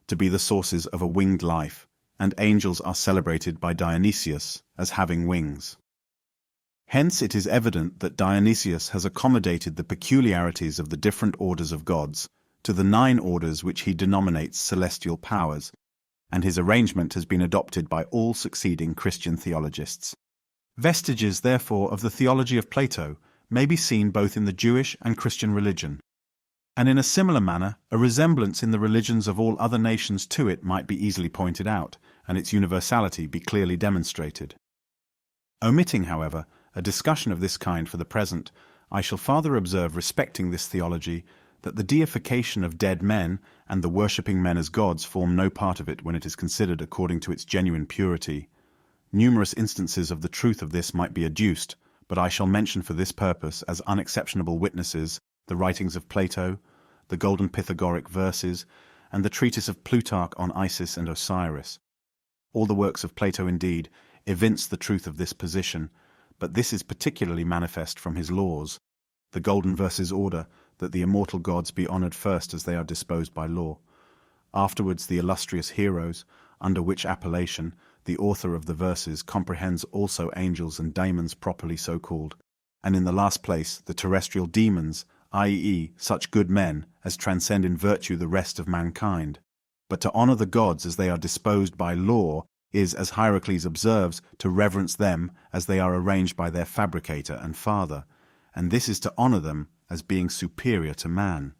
Speaker 1: to be the sources of a winged life, and angels are celebrated by Dionysius as having wings. Hence it is evident that Dionysius has accommodated the peculiarities of the different orders of gods to the 9 orders which he denominates celestial powers, and his arrangement has been adopted by all succeeding Christian theologists. Vestiges, therefore, of the theology of Plato may be seen both in the Jewish and Christian religion, and in a similar manner a resemblance in the religions of all other nations to it might be easily pointed out, and its universality be clearly demonstrated. Omitting, however, a discussion of this kind for the present, I shall farther observe respecting this theology that the deification of dead men and the worshipping men as gods form no part of it when it is considered according to its genuine purity. Numerous instances of the truth of this might be adduced, but I shall mention for this purpose as unexceptionable witnesses the writings of Plato, the golden Pythagoric verses, and the treatise of Plutarch on Isis and Osiris. All the works of Plato, indeed, evince the truth of this position, but this is particularly manifest from his laws. The golden verses order that the immortal gods be honoured first as they are disposed by law, afterwards the illustrious heroes, under which appellation the author of the verses comprehends also angels and daemons properly so called, and in the last place the terrestrial demons, i.e. such good men as transcend in virtue the rest of mankind. But to honour the gods as they are disposed by law is, as Hierocles observes, to reverence them as they are arranged by their fabricator and father, and this is to honour them as being superior to man.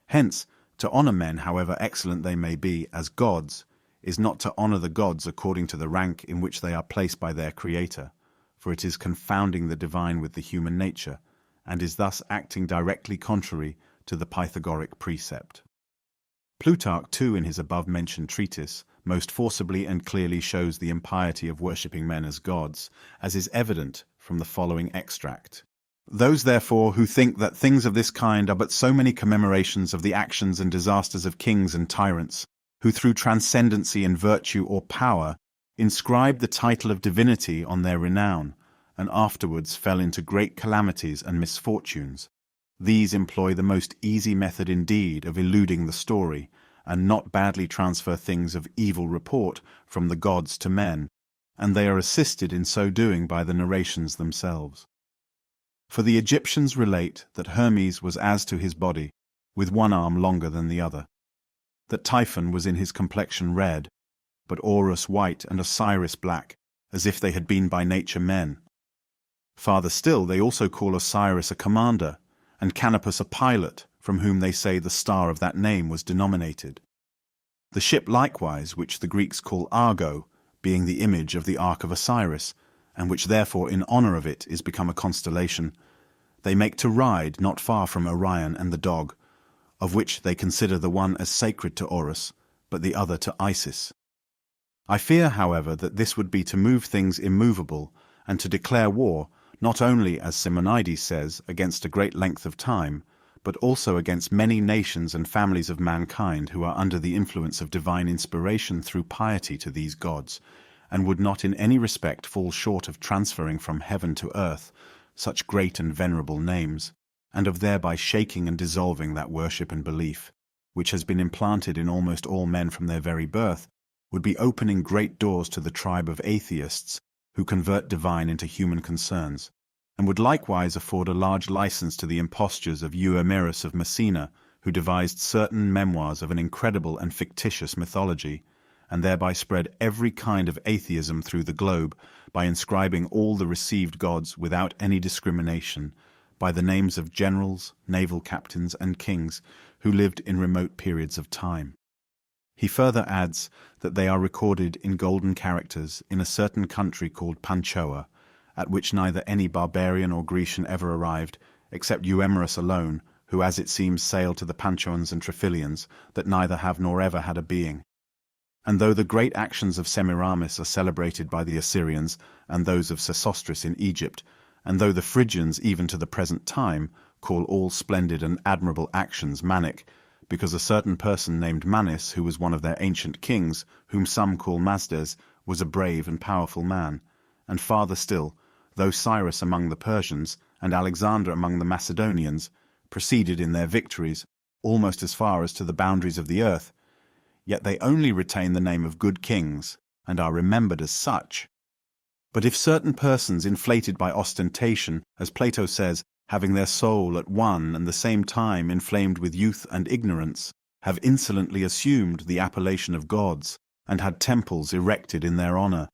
Speaker 1: Hence, to honour men, however excellent they may be, as gods, is not to honour the gods according to the rank in which they are placed by their Creator, for it is confounding the divine with the human nature, and is thus acting directly contrary to the Pythagoric precept. Plutarch, too, in his above-mentioned treatise, most forcibly and clearly shows the impiety of worshipping men as gods, as is evident from the following extract. Those, therefore, who think that things of this kind are but so many commemorations of the actions and disasters of kings and tyrants, who through transcendency in virtue or power inscribed the title of divinity on their renown, and afterwards fell into great calamities and misfortunes, these employ the most easy method indeed of eluding the story, and not badly transfer things of evil report from the gods to men, and they are assisted in so doing by the narrations themselves. For the Egyptians relate that Hermes was as to his body, with one arm longer than the other, that Typhon was in his complexion red, but Horus white and Osiris black, as if they had been by nature men. Farther still, they also call Osiris a commander, and Canopus a pilot, from whom they say the star of that name was denominated. The ship likewise, which the Greeks call Argo, being the image of the Ark of Osiris, and which therefore in honour of it is become a constellation, they make to ride not far from Orion and the dog, of which they consider the one as sacred to Horus, but the other to Isis. I fear, however, that this would be to move things immovable, and to declare war, not only, as Simonides says, against a great length of time, but also against many nations and families of mankind who are under the influence of divine inspiration through piety to these gods, and would not in any respect fall short of transferring from heaven to earth such great and venerable names, and of thereby shaking and dissolving that worship and belief, which has been implanted in almost all men from their very birth, would be opening great doors to the tribe of atheists who convert divine into human concerns, and would likewise afford a large license to the impostures of Euhemerus of Messina, who devised certain memoirs of an incredible and fictitious mythology, and thereby spread every kind of atheism through the globe by inscribing all the received gods without any discrimination by the names of generals, naval captains, and kings who lived in remote periods of time. He further adds that they are recorded in golden characters in a certain country called Panchoa, at which neither any barbarian or Grecian ever arrived, except Euhemerus alone, who as it seems sailed to the Panchoans and Triphilians, that neither have nor ever had a being. And though the great actions of Semiramis are celebrated by the Assyrians, and those of Sesostris in Egypt, and though the Phrygians even to the present time call all splendid and admirable actions Manic, because a certain person named Manis, who was one of their ancient kings, whom some call Mazdes, was a brave and powerful man, and farther still, though Cyrus among the Persians, and Alexander among the Macedonians, proceeded in their victories almost as far as to the boundaries of the earth, yet they only retain the name of good kings, and are remembered as such. But if certain persons inflated by ostentation, as Plato says, having their soul at one and the same time inflamed with youth and ignorance, have insolently assumed the appellation of gods, and had temples erected in their honor,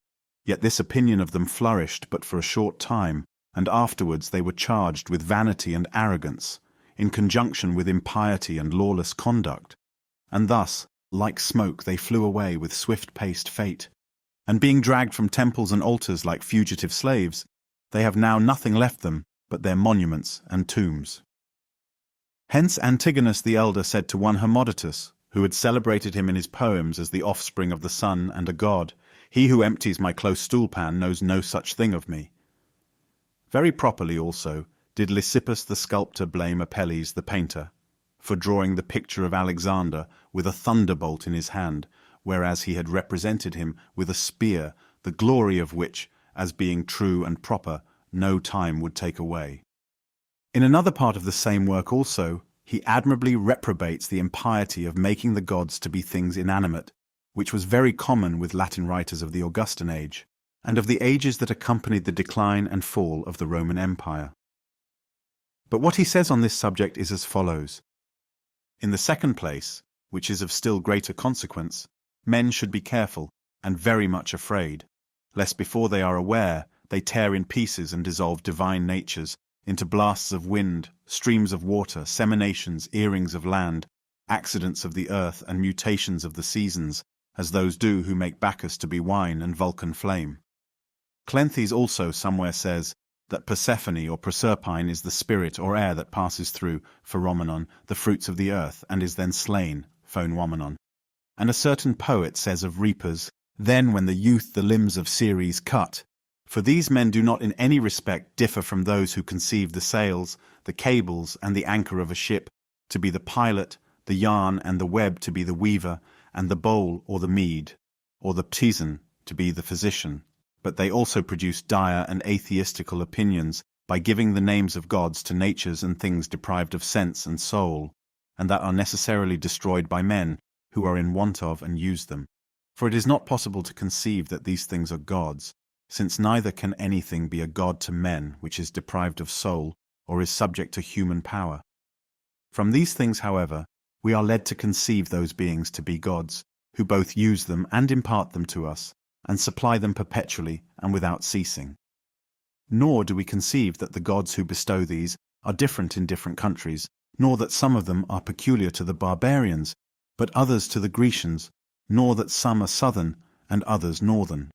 Speaker 1: yet this opinion of them flourished but for a short time, and afterwards they were charged with vanity and arrogance, in conjunction with impiety and lawless conduct, and thus, like smoke, they flew away with swift-paced fate, and being dragged from temples and altars like fugitive slaves, they have now nothing left them but their monuments and tombs. Hence Antigonus the elder said to one Hermodotus, who had celebrated him in his poems as the offspring of the sun and a god, "He who empties my close stool-pan knows no such thing of me." Very properly also did Lysippus the sculptor blame Apelles the painter for drawing the picture of Alexander with a thunderbolt in his hand, whereas he had represented him with a spear, the glory of which, as being true and proper, no time would take away. In another part of the same work also, he admirably reprobates the impiety of making the gods to be things inanimate, which was very common with Latin writers of the Augustan age, and of the ages that accompanied the decline and fall of the Roman Empire. But what he says on this subject is as follows. In the second place, which is of still greater consequence, men should be careful, and very much afraid, lest before they are aware, they tear in pieces and dissolve divine natures into blasts of wind, streams of water, seminations, earrings of land, accidents of the earth, and mutations of the seasons, as those do who make Bacchus to be wine and Vulcan flame. Cleanthes also somewhere says that Persephone or Proserpine is the spirit or air that passes through, pheromenon, the fruits of the earth, and is then slain, phonwomenon. And a certain poet says of reapers, "Then when the youth the limbs of Ceres cut," for these men do not in any respect differ from those who conceive the sails, the cables, and the anchor of a ship to be the pilot, the yarn and the web to be the weaver, and the bowl or the mead, or the ptizan to be the physician. But they also produce dire and atheistical opinions by giving the names of gods to natures and things deprived of sense and soul, and that are necessarily destroyed by men who are in want of and use them. For it is not possible to conceive that these things are gods, since neither can anything be a god to men which is deprived of soul or is subject to human power. From these things, however, we are led to conceive those beings to be gods, who both use them and impart them to us, and supply them perpetually and without ceasing. Nor do we conceive that the gods who bestow these are different in different countries, nor that some of them are peculiar to the barbarians, but others to the Grecians, nor that some are southern and others northern.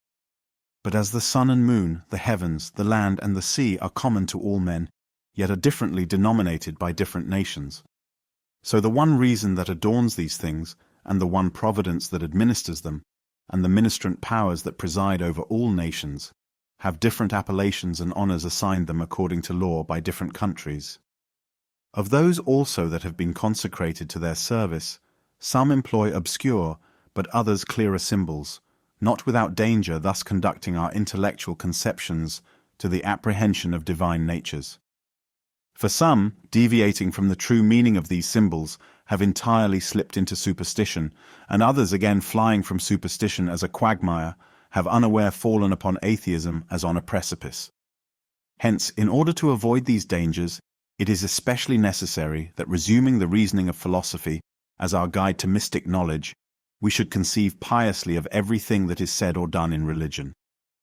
Speaker 1: But as the sun and moon, the heavens, the land, and the sea are common to all men, yet are differently denominated by different nations. So the one reason that adorns these things, and the one providence that administers them, and the ministrant powers that preside over all nations, have different appellations and honors assigned them according to law by different countries. Of those also that have been consecrated to their service, some employ obscure, but others clearer symbols, not without danger, thus conducting our intellectual conceptions to the apprehension of divine natures. For some, deviating from the true meaning of these symbols, have entirely slipped into superstition, and others again, flying from superstition as a quagmire, have unaware fallen upon atheism as on a precipice. Hence, in order to avoid these dangers, it is especially necessary that, resuming the reasoning of philosophy as our guide to mystic knowledge, we should conceive piously of everything that is said or done in religion,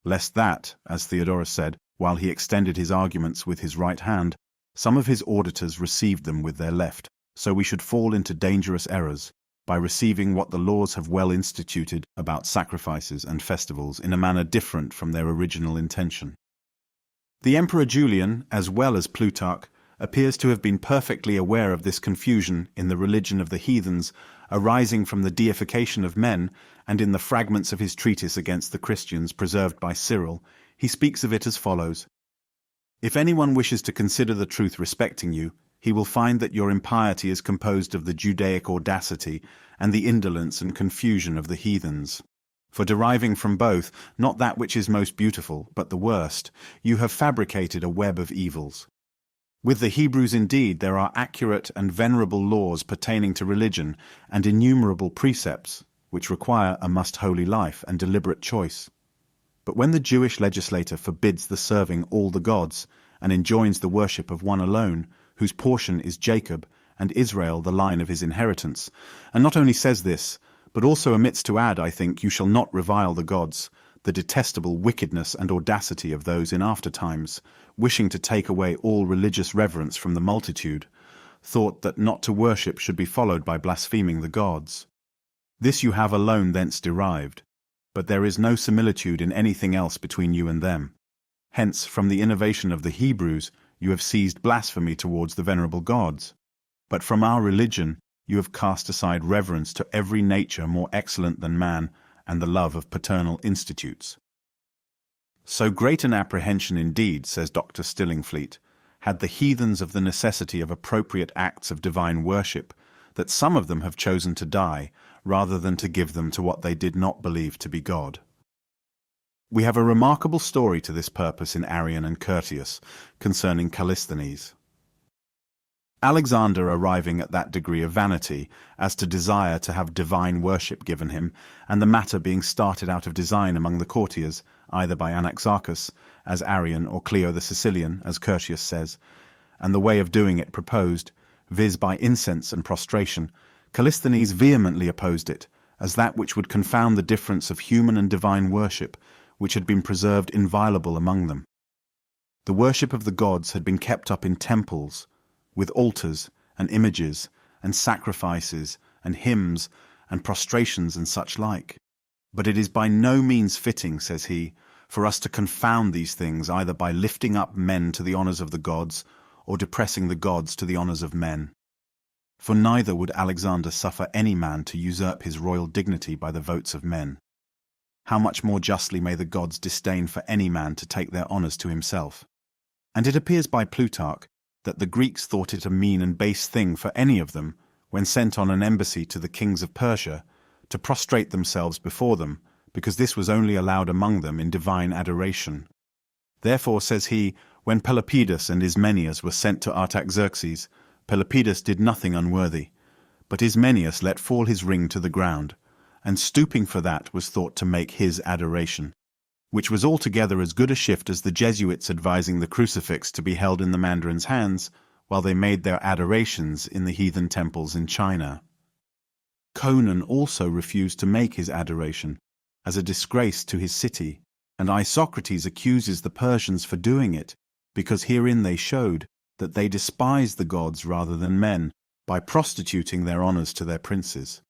Speaker 1: lest that, as Theodorus said, while he extended his arguments with his right hand, some of his auditors received them with their left, so we should fall into dangerous errors, by receiving what the laws have well instituted about sacrifices and festivals in a manner different from their original intention. The Emperor Julian, as well as Plutarch, appears to have been perfectly aware of this confusion in the religion of the heathens arising from the deification of men, and in the fragments of his treatise against the Christians preserved by Cyril, he speaks of it as follows: "If anyone wishes to consider the truth respecting you, he will find that your impiety is composed of the Judaic audacity and the indolence and confusion of the heathens. For deriving from both, not that which is most beautiful, but the worst, you have fabricated a web of evils. With the Hebrews indeed there are accurate and venerable laws pertaining to religion, and innumerable precepts, which require a most holy life and deliberate choice. But when the Jewish legislator forbids the serving all the gods, and enjoins the worship of one alone, whose portion is Jacob, and Israel the line of his inheritance, and not only says this, but also omits to add, I think, you shall not revile the gods, the detestable wickedness and audacity of those in after times, wishing to take away all religious reverence from the multitude, thought that not to worship should be followed by blaspheming the gods. This you have alone thence derived, but there is no similitude in anything else between you and them. Hence, from the innovation of the Hebrews, you have seized blasphemy towards the venerable gods. But from our religion you have cast aside reverence to every nature more excellent than man, and the love of paternal institutes. So great an apprehension indeed, says Dr. Stillingfleet, had the heathens of the necessity of appropriate acts of divine worship, that some of them have chosen to die, rather than to give them to what they did not believe to be God. We have a remarkable story to this purpose in Arrian and Curtius, concerning Callisthenes. Alexander arriving at that degree of vanity as to desire to have divine worship given him, and the matter being started out of design among the courtiers, either by Anaxarchus, as Arrian, or Cleo the Sicilian, as Curtius says, and the way of doing it proposed, viz. By incense and prostration, Callisthenes vehemently opposed it, as that which would confound the difference of human and divine worship, which had been preserved inviolable among them. The worship of the gods had been kept up in temples, with altars and images and sacrifices and hymns and prostrations and such like. But it is by no means fitting, says he, for us to confound these things either by lifting up men to the honours of the gods, or depressing the gods to the honours of men. For neither would Alexander suffer any man to usurp his royal dignity by the votes of men. How much more justly may the gods disdain for any man to take their honours to himself? And it appears by Plutarch that the Greeks thought it a mean and base thing for any of them, when sent on an embassy to the kings of Persia, to prostrate themselves before them, because this was only allowed among them in divine adoration. Therefore, says he, when Pelopidas and Ismenias were sent to Artaxerxes, Pelopidas did nothing unworthy, but Ismenias let fall his ring to the ground, and stooping for that was thought to make his adoration, which was altogether as good a shift as the Jesuits advising the crucifix to be held in the mandarins' hands, while they made their adorations in the heathen temples in China. Conon also refused to make his adoration, as a disgrace to his city, and Isocrates accuses the Persians for doing it, because herein they showed that they despised the gods rather than men, by prostituting their honours to their princes.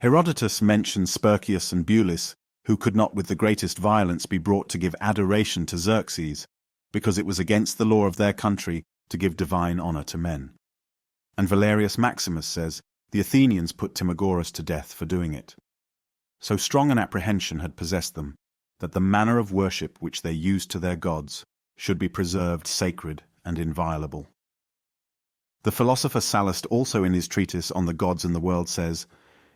Speaker 1: Herodotus mentions Sperchius and Bulis, who could not with the greatest violence be brought to give adoration to Xerxes, because it was against the law of their country to give divine honour to men. And Valerius Maximus says, the Athenians put Timagoras to death for doing it. So strong an apprehension had possessed them, that the manner of worship which they used to their gods should be preserved sacred and inviolable. The philosopher Sallust also in his treatise on the gods and the world says,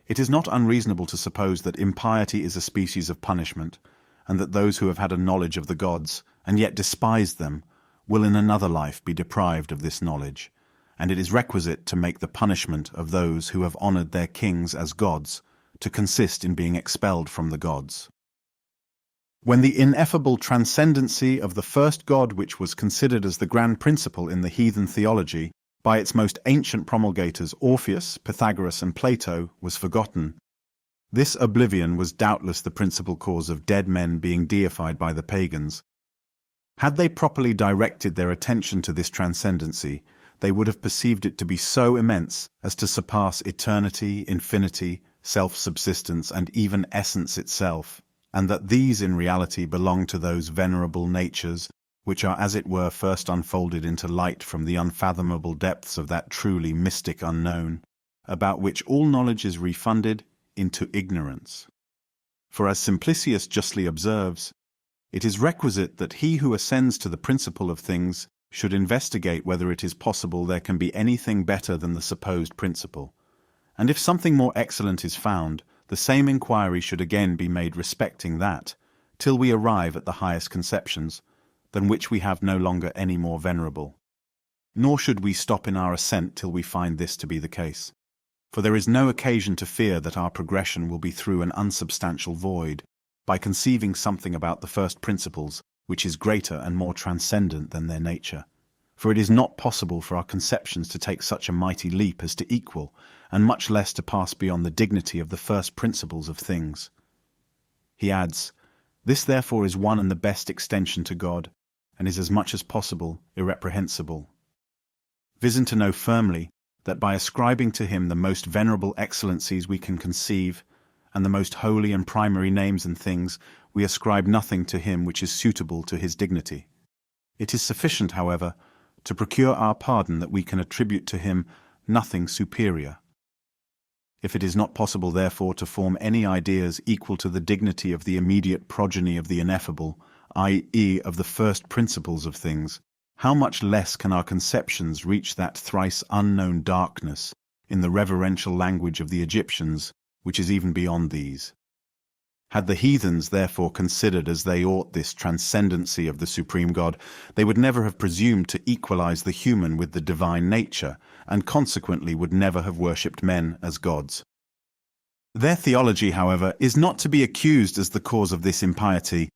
Speaker 1: "It is not unreasonable to suppose that impiety is a species of punishment, and that those who have had a knowledge of the gods, and yet despised them, will in another life be deprived of this knowledge, and it is requisite to make the punishment of those who have honoured their kings as gods, to consist in being expelled from the gods." When the ineffable transcendency of the first god, which was considered as the grand principle in the heathen theology, by its most ancient promulgators Orpheus, Pythagoras, and Plato, was forgotten, this oblivion was doubtless the principal cause of dead men being deified by the pagans. Had they properly directed their attention to this transcendency, they would have perceived it to be so immense as to surpass eternity, infinity, self-subsistence, and even essence itself, and that these in reality belong to those venerable natures which are as it were first unfolded into light from the unfathomable depths of that truly mystic unknown, about which all knowledge is refunded into ignorance. For as Simplicius justly observes, it is requisite that he who ascends to the principle of things should investigate whether it is possible there can be anything better than the supposed principle, and if something more excellent is found, the same inquiry should again be made respecting that, till we arrive at the highest conceptions, than which we have no longer any more venerable. Nor should we stop in our ascent till we find this to be the case, for there is no occasion to fear that our progression will be through an unsubstantial void, by conceiving something about the first principles which is greater and more transcendent than their nature. For it is not possible for our conceptions to take such a mighty leap as to equal, and much less to pass beyond the dignity of the first principles of things. He adds, "This therefore is one and the best extension to God, and is as much as possible irreprehensible. Visin to know firmly that by ascribing to him the most venerable excellencies we can conceive, and the most holy and primary names and things, we ascribe nothing to him which is suitable to his dignity. It is sufficient, however, to procure our pardon that we can attribute to him nothing superior. If it is not possible, therefore, to form any ideas equal to the dignity of the immediate progeny of the ineffable, i.e. of the first principles of things, how much less can our conceptions reach that thrice unknown darkness, in the reverential language of the Egyptians, which is even beyond these? Had the heathens therefore considered as they ought this transcendency of the supreme God, they would never have presumed to equalize the human with the divine nature, and consequently would never have worshipped men as gods. Their theology, however, is not to be accused as the cause of this impiety,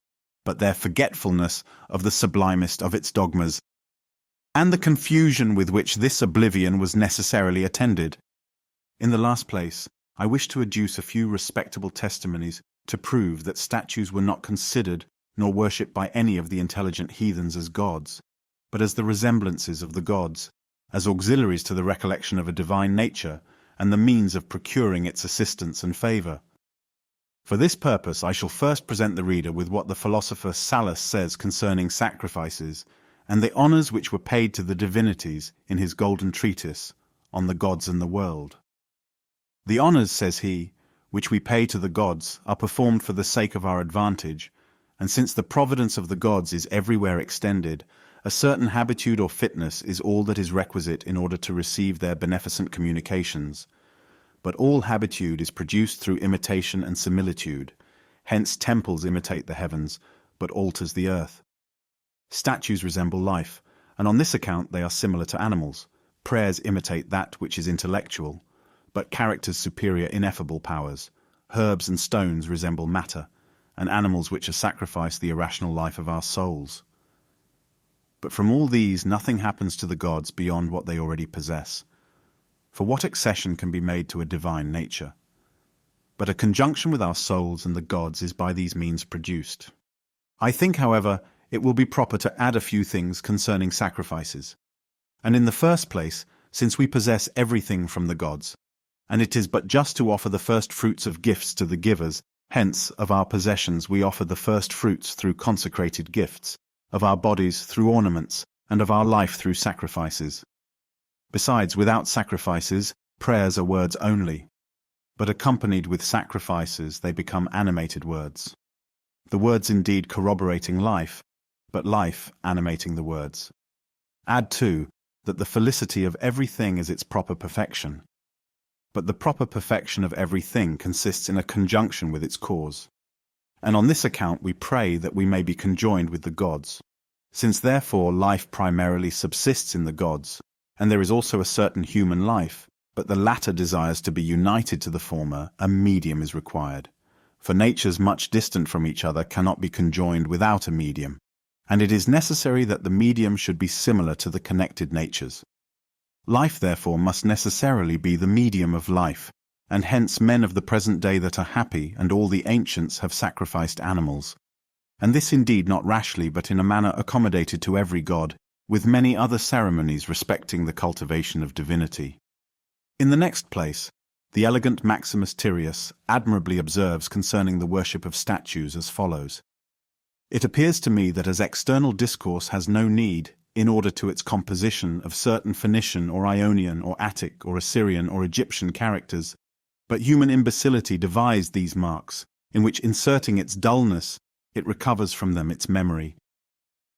Speaker 1: but their forgetfulness of the sublimest of its dogmas, and the confusion with which this oblivion was necessarily attended. In the last place, I wish to adduce a few respectable testimonies to prove that statues were not considered nor worshipped by any of the intelligent heathens as gods, but as the resemblances of the gods, as auxiliaries to the recollection of a divine nature, and the means of procuring its assistance and favour. For this purpose I shall first present the reader with what the philosopher Sallust says concerning sacrifices, and the honours which were paid to the divinities in his golden treatise on the gods and the world. The honours, says he, which we pay to the gods are performed for the sake of our advantage, and since the providence of the gods is everywhere extended, a certain habitude or fitness is all that is requisite in order to receive their beneficent communications. But all habitude is produced through imitation and similitude. Hence temples imitate the heavens, but altars the earth. Statues resemble life, and on this account they are similar to animals. Prayers imitate that which is intellectual, but characters superior ineffable powers. Herbs and stones resemble matter, and animals which are sacrificed the irrational life of our souls. But from all these nothing happens to the gods beyond what they already possess. For what accession can be made to a divine nature? But a conjunction with our souls and the gods is by these means produced. I think, however, it will be proper to add a few things concerning sacrifices. And in the first place, since we possess everything from the gods, and it is but just to offer the first fruits of gifts to the givers, hence, of our possessions we offer the first fruits through consecrated gifts, of our bodies through ornaments, and of our life through sacrifices. Besides, without sacrifices, prayers are words only, but accompanied with sacrifices they become animated words. The words indeed corroborating life, but life animating the words. Add, too, that the felicity of everything is its proper perfection. But the proper perfection of everything consists in a conjunction with its cause. And on this account we pray that we may be conjoined with the gods. Since therefore life primarily subsists in the gods, and there is also a certain human life, but the latter desires to be united to the former, a medium is required. For natures much distant from each other cannot be conjoined without a medium, and it is necessary that the medium should be similar to the connected natures. Life therefore must necessarily be the medium of life, and hence men of the present day that are happy and all the ancients have sacrificed animals. And this indeed not rashly, but in a manner accommodated to every god, with many other ceremonies respecting the cultivation of divinity. In the next place, the elegant Maximus Tyrius admirably observes concerning the worship of statues as follows. It appears to me that as external discourse has no need, in order to its composition, of certain Phoenician or Ionian or Attic or Assyrian or Egyptian characters, but human imbecility devised these marks, in which inserting its dullness, it recovers from them its memory.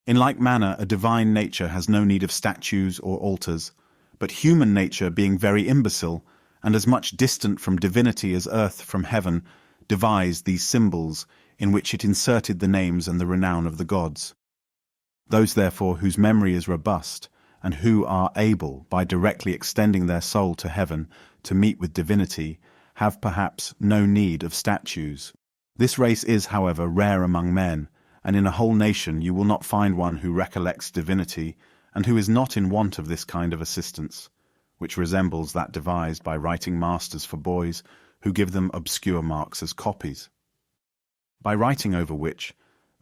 Speaker 1: In like manner, a divine nature has no need of statues or altars, but human nature, being very imbecile, and as much distant from divinity as earth from heaven, devised these symbols, in which it inserted the names and the renown of the gods. Those, therefore, whose memory is robust, and who are able, by directly extending their soul to heaven, to meet with divinity, have perhaps no need of statues. This race is, however, rare among men, and in a whole nation you will not find one who recollects divinity, and who is not in want of this kind of assistance, which resembles that devised by writing masters for boys, who give them obscure marks as copies. By writing over which,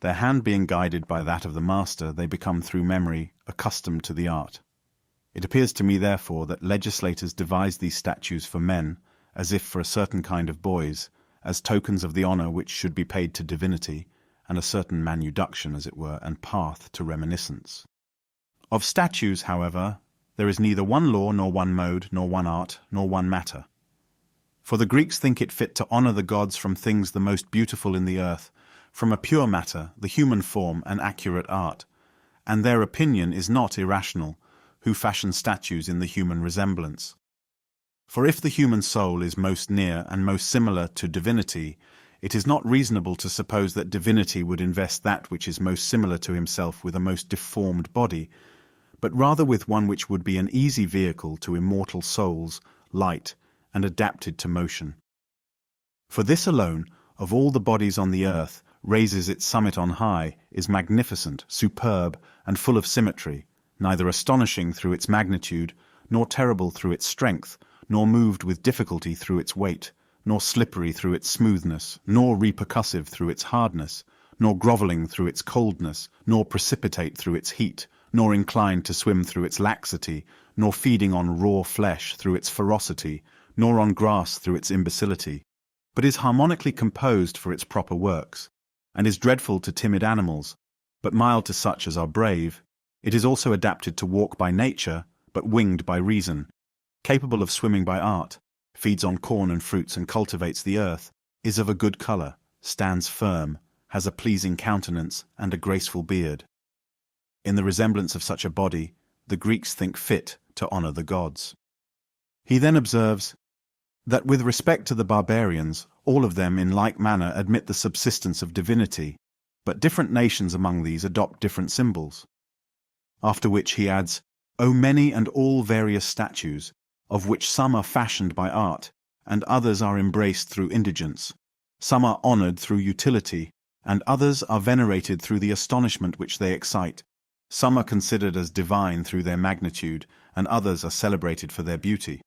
Speaker 1: their hand being guided by that of the master, they become through memory accustomed to the art. It appears to me, therefore, that legislators devised these statues for men, as if for a certain kind of boys, as tokens of the honour which should be paid to divinity, and a certain manuduction, as it were, and path to reminiscence. Of statues, however, there is neither one law, nor one mode, nor one art, nor one matter. For the Greeks think it fit to honour the gods from things the most beautiful in the earth, from a pure matter, the human form, and accurate art, and their opinion is not irrational, who fashion statues in the human resemblance. For if the human soul is most near and most similar to divinity, it is not reasonable to suppose that divinity would invest that which is most similar to himself with a most deformed body, but rather with one which would be an easy vehicle to immortal souls, light, and adapted to motion. For this alone, of all the bodies on the earth, raises its summit on high, is magnificent, superb, and full of symmetry, neither astonishing through its magnitude, nor terrible through its strength, nor moved with difficulty through its weight, nor slippery through its smoothness, nor repercussive through its hardness, nor grovelling through its coldness, nor precipitate through its heat, nor inclined to swim through its laxity, nor feeding on raw flesh through its ferocity, nor on grass through its imbecility, but is harmonically composed for its proper works, and is dreadful to timid animals, but mild to such as are brave. It is also adapted to walk by nature, but winged by reason, capable of swimming by art, feeds on corn and fruits and cultivates the earth, is of a good colour, stands firm, has a pleasing countenance and a graceful beard. In the resemblance of such a body, the Greeks think fit to honour the gods. He then observes that with respect to the barbarians, all of them in like manner admit the subsistence of divinity, but different nations among these adopt different symbols. After which he adds, O many and all various statues, of which some are fashioned by art, and others are embraced through indigence, some are honoured through utility, and others are venerated through the astonishment which they excite, some are considered as divine through their magnitude, and others are celebrated for their beauty.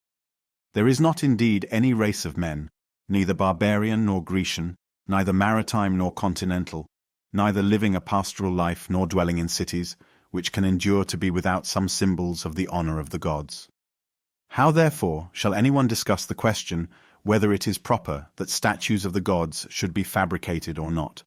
Speaker 1: There is not indeed any race of men, neither barbarian nor Grecian, neither maritime nor continental, neither living a pastoral life nor dwelling in cities, which can endure to be without some symbols of the honour of the gods. How, therefore, shall anyone discuss the question whether it is proper that statues of the gods should be fabricated or not?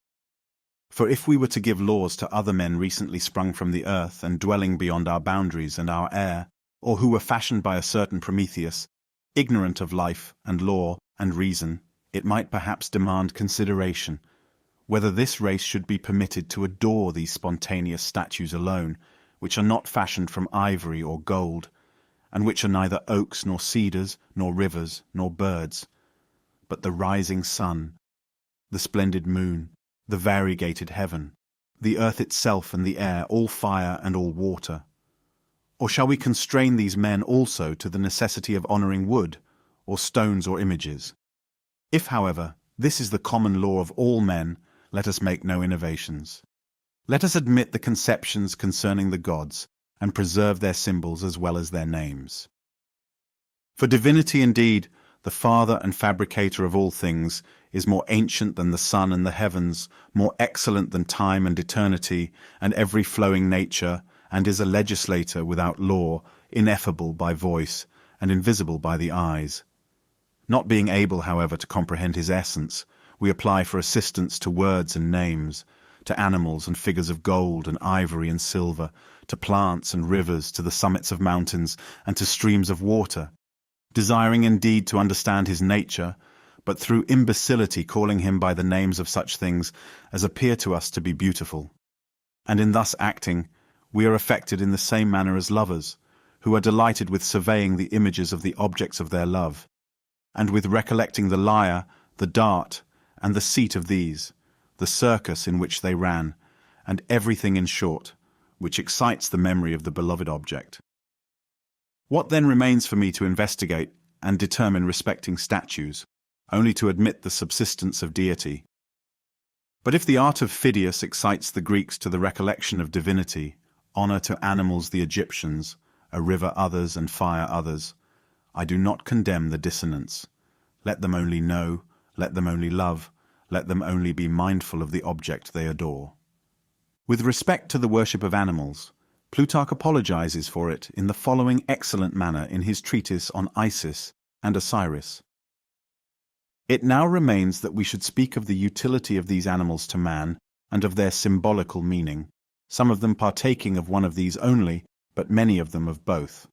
Speaker 1: For if we were to give laws to other men recently sprung from the earth and dwelling beyond our boundaries and our air, or who were fashioned by a certain Prometheus, ignorant of life and law and reason, it might perhaps demand consideration, whether this race should be permitted to adore these spontaneous statues alone, which are not fashioned from ivory or gold, and which are neither oaks nor cedars, nor rivers, nor birds, but the rising sun, the splendid moon, the variegated heaven, the earth itself and the air, all fire and all water? Or shall we constrain these men also to the necessity of honouring wood, or stones or images? If, however, this is the common law of all men, let us make no innovations. Let us admit the conceptions concerning the gods, and preserve their symbols as well as their names. For divinity indeed, the Father and fabricator of all things, is more ancient than the sun and the heavens, more excellent than time and eternity, and every flowing nature, and is a legislator without law, ineffable by voice, and invisible by the eyes. Not being able, however, to comprehend his essence, we apply for assistance to words and names, to animals and figures of gold and ivory and silver, to plants and rivers, to the summits of mountains, and to streams of water, desiring indeed to understand his nature, but through imbecility calling him by the names of such things as appear to us to be beautiful. And in thus acting, we are affected in the same manner as lovers, who are delighted with surveying the images of the objects of their love, and with recollecting the lyre, the dart, and the seat of these, the circus in which they ran, and everything in short, which excites the memory of the beloved object. What then remains for me to investigate and determine respecting statues, only to admit the subsistence of deity? But if the art of Phidias excites the Greeks to the recollection of divinity, honour to animals the Egyptians, a river others and fire others, I do not condemn the dissonance. Let them only know, let them only love, let them only be mindful of the object they adore. With respect to the worship of animals, Plutarch apologizes for it in the following excellent manner in his treatise on Isis and Osiris. It now remains that we should speak of the utility of these animals to man and of their symbolical meaning, some of them partaking of one of these only, but many of them of both.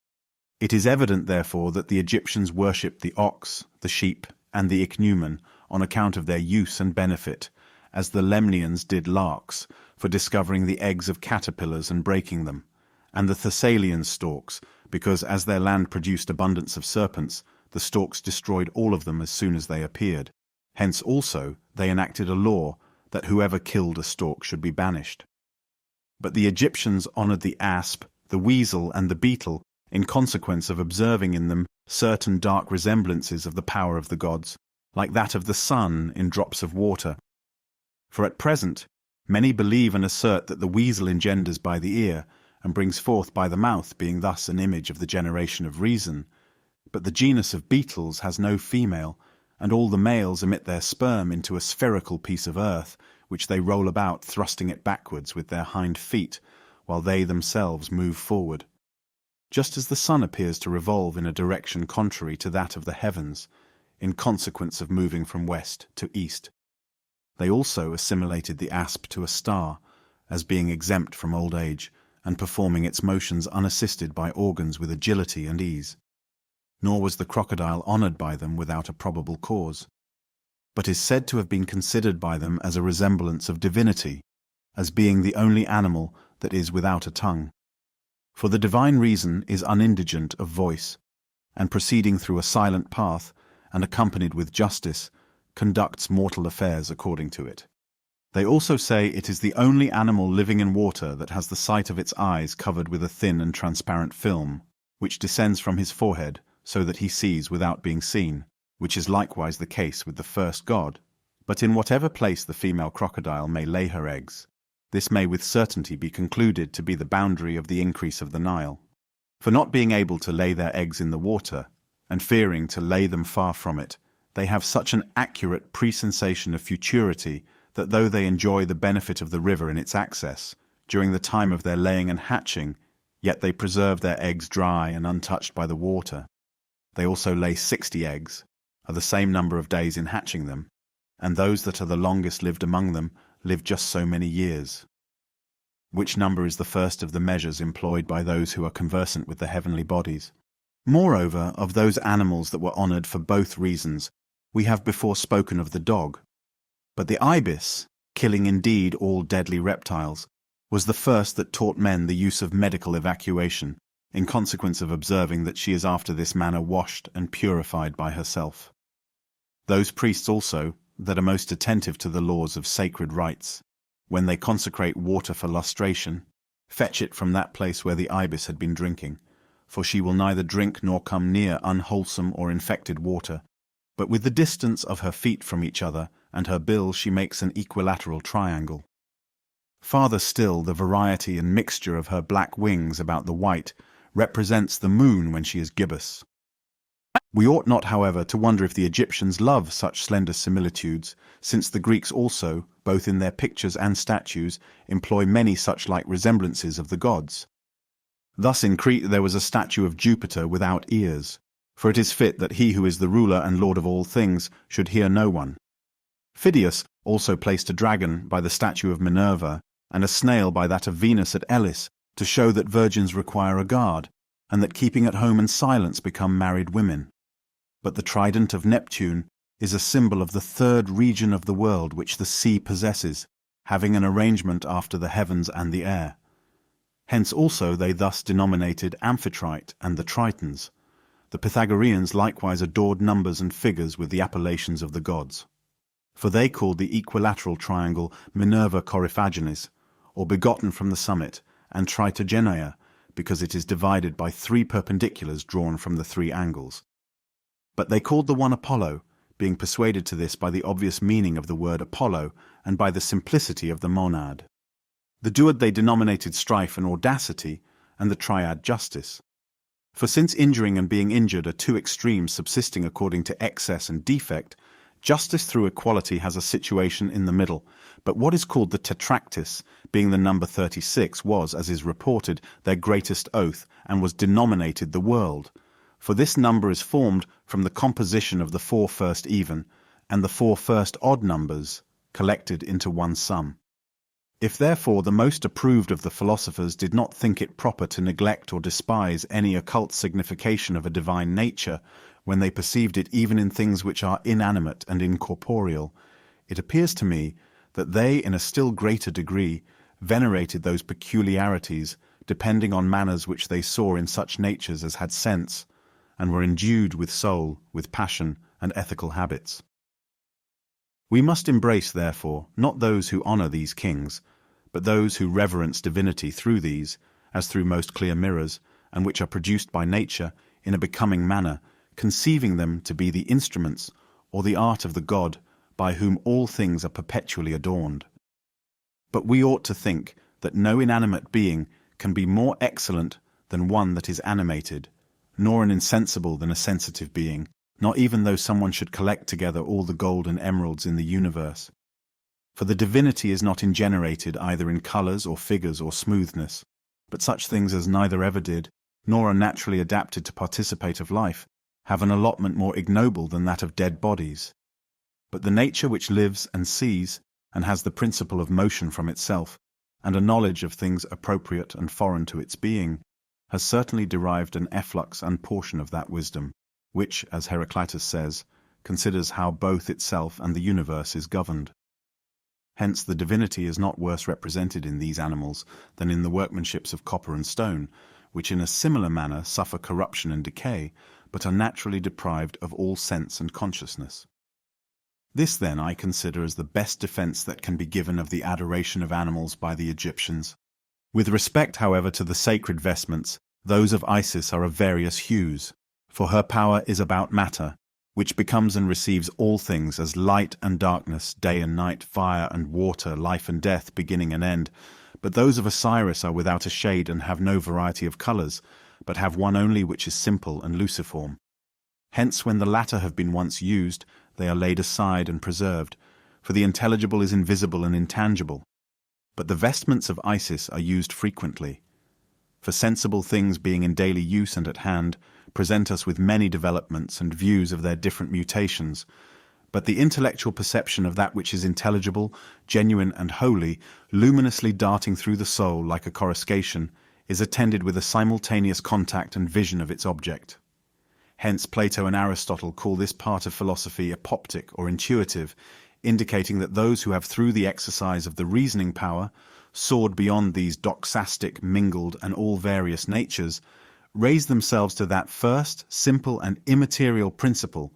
Speaker 1: It is evident, therefore, that the Egyptians worshipped the ox, the sheep, and the ichneumon on account of their use and benefit, as the Lemnians did larks, for discovering the eggs of caterpillars and breaking them, and the Thessalians storks, because as their land produced abundance of serpents, the storks destroyed all of them as soon as they appeared. Hence also they enacted a law that whoever killed a stork should be banished. But the Egyptians honoured the asp, the weasel, and the beetle, in consequence of observing in them certain dark resemblances of the power of the gods, like that of the sun in drops of water. For at present many believe and assert that the weasel engenders by the ear, and brings forth by the mouth, being thus an image of the generation of reason. But the genus of beetles has no female, and all the males emit their sperm into a spherical piece of earth, which they roll about, thrusting it backwards with their hind feet, while they themselves move forward. Just as the sun appears to revolve in a direction contrary to that of the heavens, in consequence of moving from west to east. They also assimilated the asp to a star, as being exempt from old age, and performing its motions unassisted by organs with agility and ease. Nor was the crocodile honoured by them without a probable cause, but is said to have been considered by them as a resemblance of divinity, as being the only animal that is without a tongue. For the divine reason is unindigent of voice, and proceeding through a silent path, and accompanied with justice, conducts mortal affairs according to it. They also say it is the only animal living in water that has the sight of its eyes covered with a thin and transparent film, which descends from his forehead, so that he sees without being seen, which is likewise the case with the first god. But in whatever place the female crocodile may lay her eggs, this may with certainty be concluded to be the boundary of the increase of the Nile. For not being able to lay their eggs in the water, and fearing to lay them far from it, they have such an accurate presensation of futurity that though they enjoy the benefit of the river in its access, during the time of their laying and hatching, yet they preserve their eggs dry and untouched by the water. They also lay 60 eggs, are the same number of days in hatching them, and those that are the longest lived among them live just so many years, which number is the first of the measures employed by those who are conversant with the heavenly bodies. Moreover, of those animals that were honoured for both reasons, we have before spoken of the dog. But the ibis, killing indeed all deadly reptiles, was the first that taught men the use of medical evacuation, in consequence of observing that she is after this manner washed and purified by herself. Those priests also that are most attentive to the laws of sacred rites, when they consecrate water for lustration, fetch it from that place where the ibis had been drinking, for she will neither drink nor come near unwholesome or infected water, but with the distance of her feet from each other and her bill she makes an equilateral triangle. Farther still, the variety and mixture of her black wings about the white represents the moon when she is gibbous. We ought not, however, to wonder if the Egyptians love such slender similitudes, since the Greeks also, both in their pictures and statues, employ many such like resemblances of the gods. Thus in Crete there was a statue of Jupiter without ears, for it is fit that he who is the ruler and lord of all things should hear no one. Phidias also placed a dragon by the statue of Minerva, and a snail by that of Venus at Elis, to show that virgins require a guard, and that keeping at home and silence become married women. But the trident of Neptune is a symbol of the third region of the world which the sea possesses, having an arrangement after the heavens and the air. Hence also they thus denominated Amphitrite and the Tritons. The Pythagoreans likewise adored numbers and figures with the appellations of the gods. For they called the equilateral triangle Minerva Coryphagenes, or begotten from the summit, and Tritogeneia, because it is divided by 3 perpendiculars drawn from the 3 angles. But they called the one Apollo, being persuaded to this by the obvious meaning of the word Apollo and by the simplicity of the monad. The duad they denominated Strife and Audacity, and the triad Justice. For since injuring and being injured are 2 extremes subsisting according to excess and defect, justice through equality has a situation in the middle, but what is called the tetractys, being the number 36, was, as is reported, their greatest oath, and was denominated the world. For this number is formed from the composition of the 4 first even, and the 4 first odd numbers, collected into one sum. If therefore the most approved of the philosophers did not think it proper to neglect or despise any occult signification of a divine nature, when they perceived it even in things which are inanimate and incorporeal, it appears to me that they in a still greater degree venerated those peculiarities depending on manners which they saw in such natures as had sense, and were endued with soul, with passion, and ethical habits. We must embrace, therefore, not those who honour these kings, but those who reverence divinity through these, as through most clear mirrors, and which are produced by nature in a becoming manner, conceiving them to be the instruments or the art of the God by whom all things are perpetually adorned. But we ought to think that no inanimate being can be more excellent than one that is animated, nor an insensible than a sensitive being, not even though someone should collect together all the gold and emeralds in the universe. For the divinity is not ingenerated either in colours or figures or smoothness, but such things as neither ever did, nor are naturally adapted to participate of life, have an allotment more ignoble than that of dead bodies. But the nature which lives and sees, and has the principle of motion from itself, and a knowledge of things appropriate and foreign to its being, has certainly derived an efflux and portion of that wisdom, which, as Heraclitus says, considers how both itself and the universe is governed. Hence the divinity is not worse represented in these animals than in the workmanships of copper and stone, which in a similar manner suffer corruption and decay, but are naturally deprived of all sense and consciousness. This, then, I consider as the best defence that can be given of the adoration of animals by the Egyptians. With respect, however, to the sacred vestments, those of Isis are of various hues, for her power is about matter, which becomes and receives all things as light and darkness, day and night, fire and water, life and death, beginning and end. But those of Osiris are without a shade and have no variety of colours, but have one only which is simple and luciform. Hence when the latter have been once used, they are laid aside and preserved, for the intelligible is invisible and intangible. But the vestments of Isis are used frequently. For sensible things being in daily use and at hand, present us with many developments and views of their different mutations, but the intellectual perception of that which is intelligible, genuine and holy, luminously darting through the soul like a coruscation, is attended with a simultaneous contact and vision of its object. Hence Plato and Aristotle call this part of philosophy apoptic or intuitive, indicating that those who have through the exercise of the reasoning power soared beyond these doxastic, mingled, and all various natures, raise themselves to that first, simple, and immaterial principle,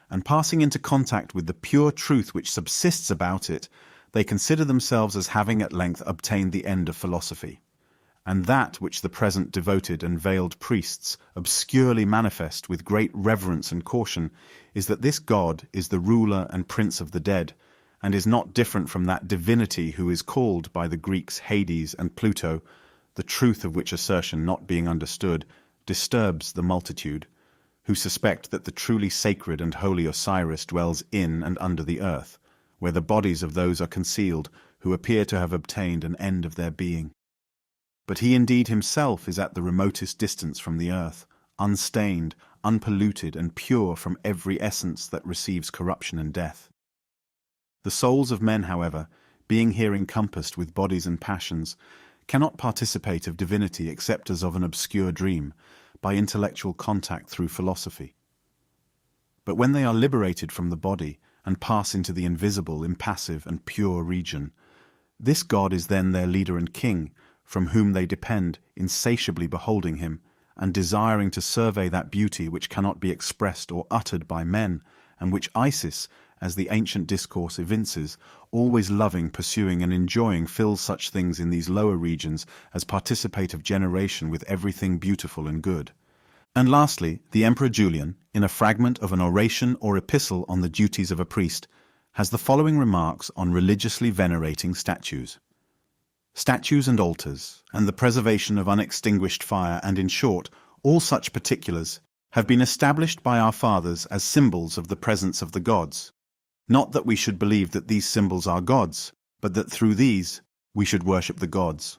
Speaker 1: and passing into contact with the pure truth which subsists about it, they consider themselves as having at length obtained the end of philosophy. And that which the present devoted and veiled priests obscurely manifest with great reverence and caution is that this God is the ruler and prince of the dead, and is not different from that divinity who is called by the Greeks Hades and Pluto, the truth of which assertion not being understood disturbs the multitude, who suspect that the truly sacred and holy Osiris dwells in and under the earth, where the bodies of those are concealed who appear to have obtained an end of their being. But he indeed himself is at the remotest distance from the earth, unstained, unpolluted, and pure from every essence that receives corruption and death. The souls of men, however, being here encompassed with bodies and passions, cannot participate of divinity except as of an obscure dream, by intellectual contact through philosophy. But when they are liberated from the body and pass into the invisible, impassive, and pure region, this God is then their leader and king, from whom they depend, insatiably beholding him, and desiring to survey that beauty which cannot be expressed or uttered by men, and which Isis, as the ancient discourse evinces, always loving, pursuing, and enjoying, fills such things in these lower regions as participate of generation with everything beautiful and good. And lastly, the Emperor Julian, in a fragment of an oration or epistle on the duties of a priest, has the following remarks on religiously venerating statues. Statues and altars, and the preservation of unextinguished fire, and in short, all such particulars, have been established by our fathers as symbols of the presence of the gods. Not that we should believe that these symbols are gods, but that through these we should worship the gods.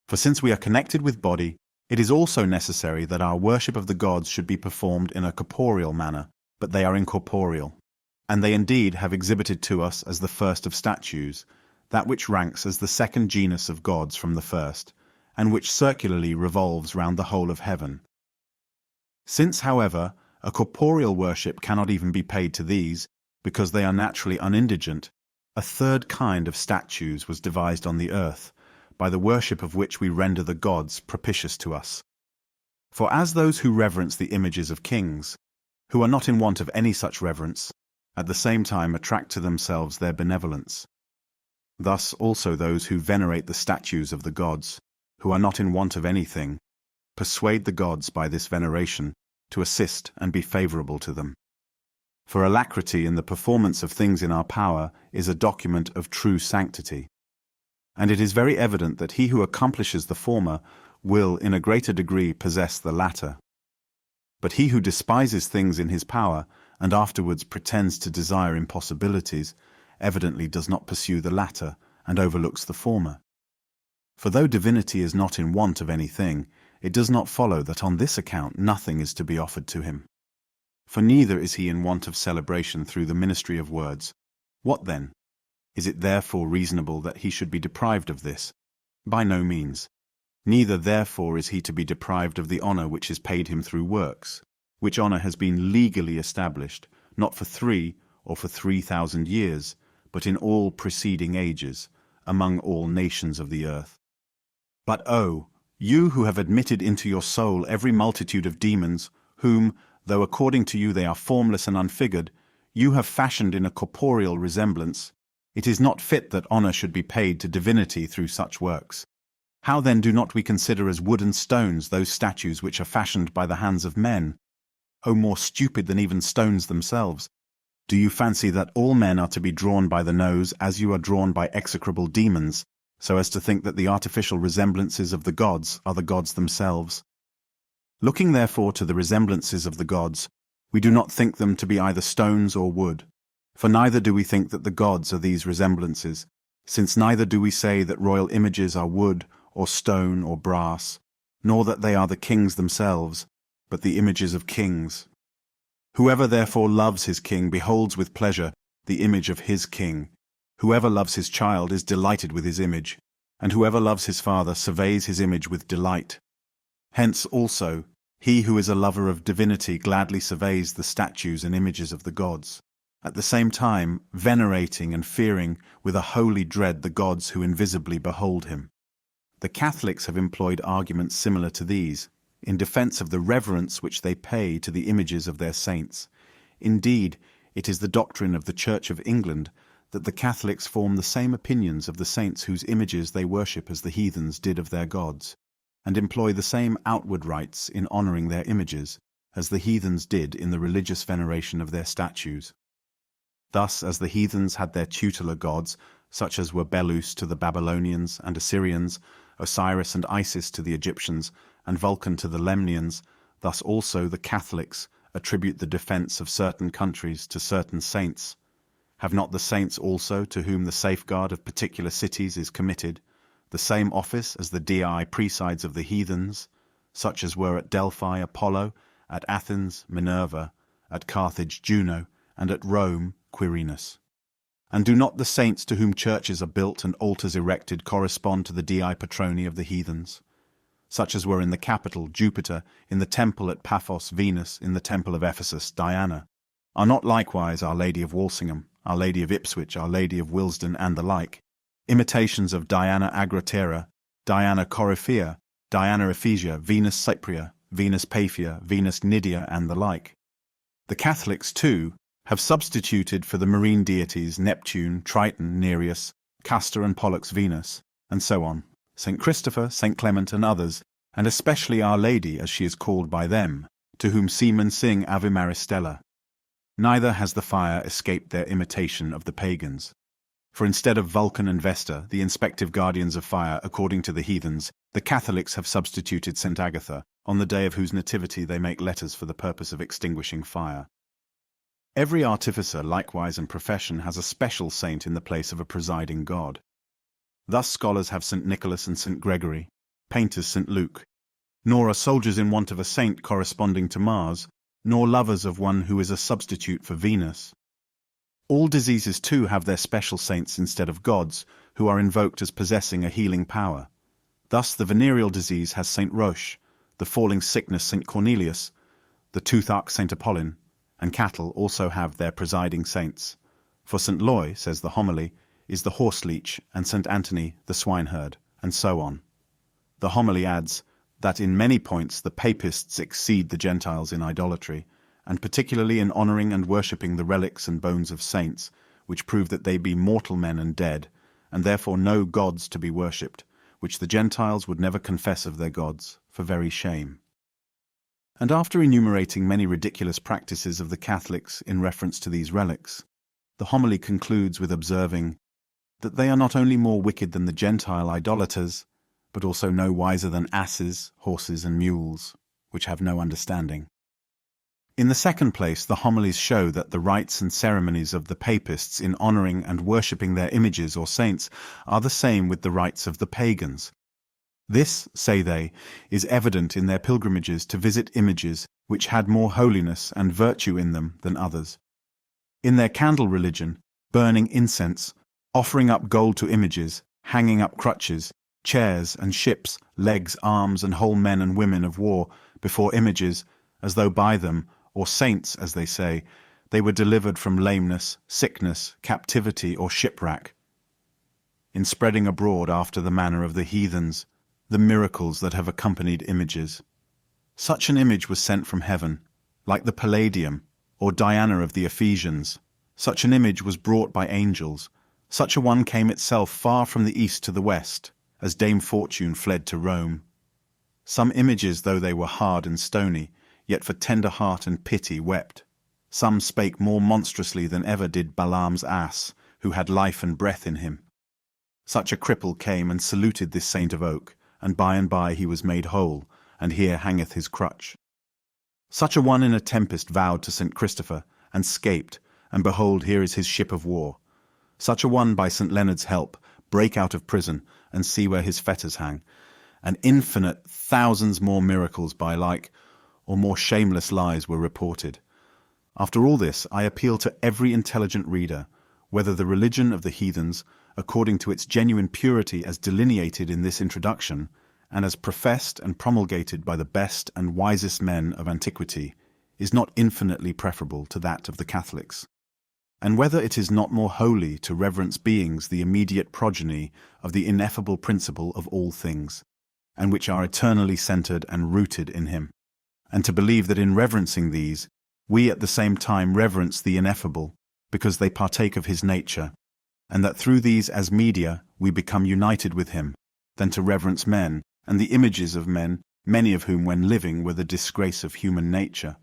Speaker 1: For since we are connected with body, it is also necessary that our worship of the gods should be performed in a corporeal manner, but they are incorporeal. And they indeed have exhibited to us as the first of statues, that which ranks as the second genus of gods from the first, and which circularly revolves round the whole of heaven. Since, however, a corporeal worship cannot even be paid to these, because they are naturally unindigent, a third kind of statues was devised on the earth, by the worship of which we render the gods propitious to us. For as those who reverence the images of kings, who are not in want of any such reverence, at the same time attract to themselves their benevolence, thus also those who venerate the statues of the gods, who are not in want of anything, persuade the gods by this veneration to assist and be favorable to them. For alacrity in the performance of things in our power is a document of true sanctity. And it is very evident that he who accomplishes the former will in a greater degree possess the latter. But he who despises things in his power, and afterwards pretends to desire impossibilities, evidently does not pursue the latter, and overlooks the former. For though divinity is not in want of anything, it does not follow that on this account nothing is to be offered to him. For neither is he in want of celebration through the ministry of words. What then? Is it therefore reasonable that he should be deprived of this? By no means. Neither therefore is he to be deprived of the honour which is paid him through works, which honour has been legally established, not for 3 or for 3,000 years, but in all preceding ages, among all nations of the earth. But oh, you who have admitted into your soul every multitude of demons, whom, though according to you they are formless and unfigured, you have fashioned in a corporeal resemblance, it is not fit that honour should be paid to divinity through such works. How then do not we consider as wood and stones those statues which are fashioned by the hands of men? O more stupid than even stones themselves! Do you fancy that all men are to be drawn by the nose as you are drawn by execrable demons, so as to think that the artificial resemblances of the gods are the gods themselves? Looking therefore to the resemblances of the gods, we do not think them to be either stones or wood, for neither do we think that the gods are these resemblances, since neither do we say that royal images are wood or stone or brass, nor that they are the kings themselves, but the images of kings. Whoever therefore loves his king beholds with pleasure the image of his king. Whoever loves his child is delighted with his image, and whoever loves his father surveys his image with delight. Hence also, he who is a lover of divinity gladly surveys the statues and images of the gods, at the same time venerating and fearing with a holy dread the gods who invisibly behold him. The Catholics have employed arguments similar to these, in defense of the reverence which they pay to the images of their saints. Indeed, it is the doctrine of the Church of England that the Catholics form the same opinions of the saints whose images they worship as the heathens did of their gods, and employ the same outward rites in honouring their images as the heathens did in the religious veneration of their statues. Thus, as the heathens had their tutelar gods, such as were Belus to the Babylonians and Assyrians, Osiris and Isis to the Egyptians, and Vulcan to the Lemnians, thus also the Catholics attribute the defence of certain countries to certain saints. Have not the saints also, to whom the safeguard of particular cities is committed, the same office as the dii presides of the heathens, such as were at Delphi Apollo, at Athens Minerva, at Carthage Juno, and at Rome Quirinus? And do not the saints to whom churches are built and altars erected correspond to the dii patroni of the heathens, such as were in the capital Jupiter, in the temple at Paphos Venus, in the temple of Ephesus Diana? Are not likewise Our Lady of Walsingham, Our Lady of Ipswich, Our Lady of Willesden, and the like, imitations of Diana Agraterra, Diana Coryphea, Diana Ephesia, Venus Cypria, Venus Paphia, Venus Nydia, and the like? The Catholics, too, have substituted for the marine deities Neptune, Triton, Nereus, Castor and Pollux Venus, and so on, St. Christopher, St. Clement, and others, and especially Our Lady, as she is called by them, to whom seamen sing Ave Maristella. Neither has the fire escaped their imitation of the pagans. For instead of Vulcan and Vesta, the inspective guardians of fire, according to the heathens, the Catholics have substituted St. Agatha, on the day of whose nativity they make letters for the purpose of extinguishing fire. Every artificer, likewise, and profession has a special saint in the place of a presiding god. Thus scholars have St. Nicholas and St. Gregory, painters St. Luke. Nor are soldiers in want of a saint corresponding to Mars, nor lovers of one who is a substitute for Venus. All diseases too have their special saints instead of gods, who are invoked as possessing a healing power. Thus the venereal disease has St. Roche, the falling sickness St. Cornelius, the toothache St. Apollin, and cattle also have their presiding saints. For St. Loy, says the homily, is the horse-leech, and St. Anthony the swineherd, and so on. The homily adds that in many points the papists exceed the Gentiles in idolatry, and particularly in honouring and worshipping the relics and bones of saints, which prove that they be mortal men and dead, and therefore no gods to be worshipped, which the Gentiles would never confess of their gods, for very shame. And after enumerating many ridiculous practices of the Catholics in reference to these relics, the homily concludes with observing that they are not only more wicked than the Gentile idolaters, but also no wiser than asses, horses, and mules, which have no understanding. In the second place, the homilies show that the rites and ceremonies of the papists in honouring and worshipping their images or saints are the same with the rites of the pagans. This, say they, is evident in their pilgrimages to visit images which had more holiness and virtue in them than others. In their candle religion, burning incense, offering up gold to images, hanging up crutches, chairs and ships, legs, arms, and whole men and women of war before images, as though by them, or saints, as they say, they were delivered from lameness, sickness, captivity, or shipwreck. In spreading abroad after the manner of the heathens, the miracles that have accompanied images. Such an image was sent from heaven, like the Palladium, or Diana of the Ephesians. Such an image was brought by angels. Such a one came itself far from the east to the west, as Dame Fortune fled to Rome. Some images, though they were hard and stony, yet for tender heart and pity wept. Some spake more monstrously than ever did Balaam's ass, who had life and breath in him. Such a cripple came and saluted this saint of oak, and by he was made whole, and here hangeth his crutch. Such a one in a tempest vowed to St. Christopher, and scaped, and behold, here is his ship of war. Such a one by St. Leonard's help break out of prison, and see where his fetters hang. And infinite thousands more miracles by like, or more shameless lies were reported. After all this, I appeal to every intelligent reader, whether the religion of the heathens, according to its genuine purity as delineated in this introduction, and as professed and promulgated by the best and wisest men of antiquity, is not infinitely preferable to that of the Catholics. and whether it is not more holy to reverence beings the immediate progeny of the ineffable principle of all things, and which are eternally centered and rooted in him, and to believe that in reverencing these, we at the same time reverence the ineffable, because they partake of his nature, and that through these as media we become united with him, than to reverence men, and the images of men, many of whom when living were the disgrace of human nature.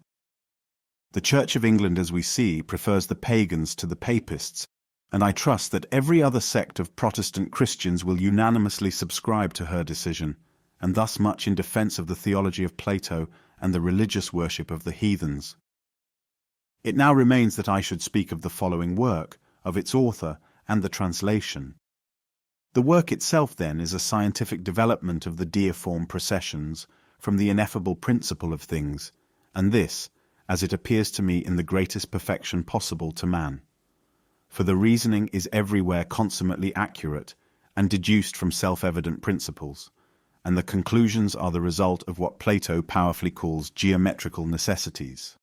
Speaker 1: The Church of England, as we see, prefers the pagans to the papists, and I trust that every other sect of Protestant Christians will unanimously subscribe to her decision, and thus much in defense of the theology of Plato and the religious worship of the heathens. It now remains that I should speak of the following work, of its author, and the translation. The work itself, then, is a scientific development of the deiform processions from the ineffable principle of things, and this, as it appears to me, in the greatest perfection possible to man. For the reasoning is everywhere consummately accurate, and deduced from self-evident principles, and the conclusions are the result of what Plato powerfully calls geometrical necessities.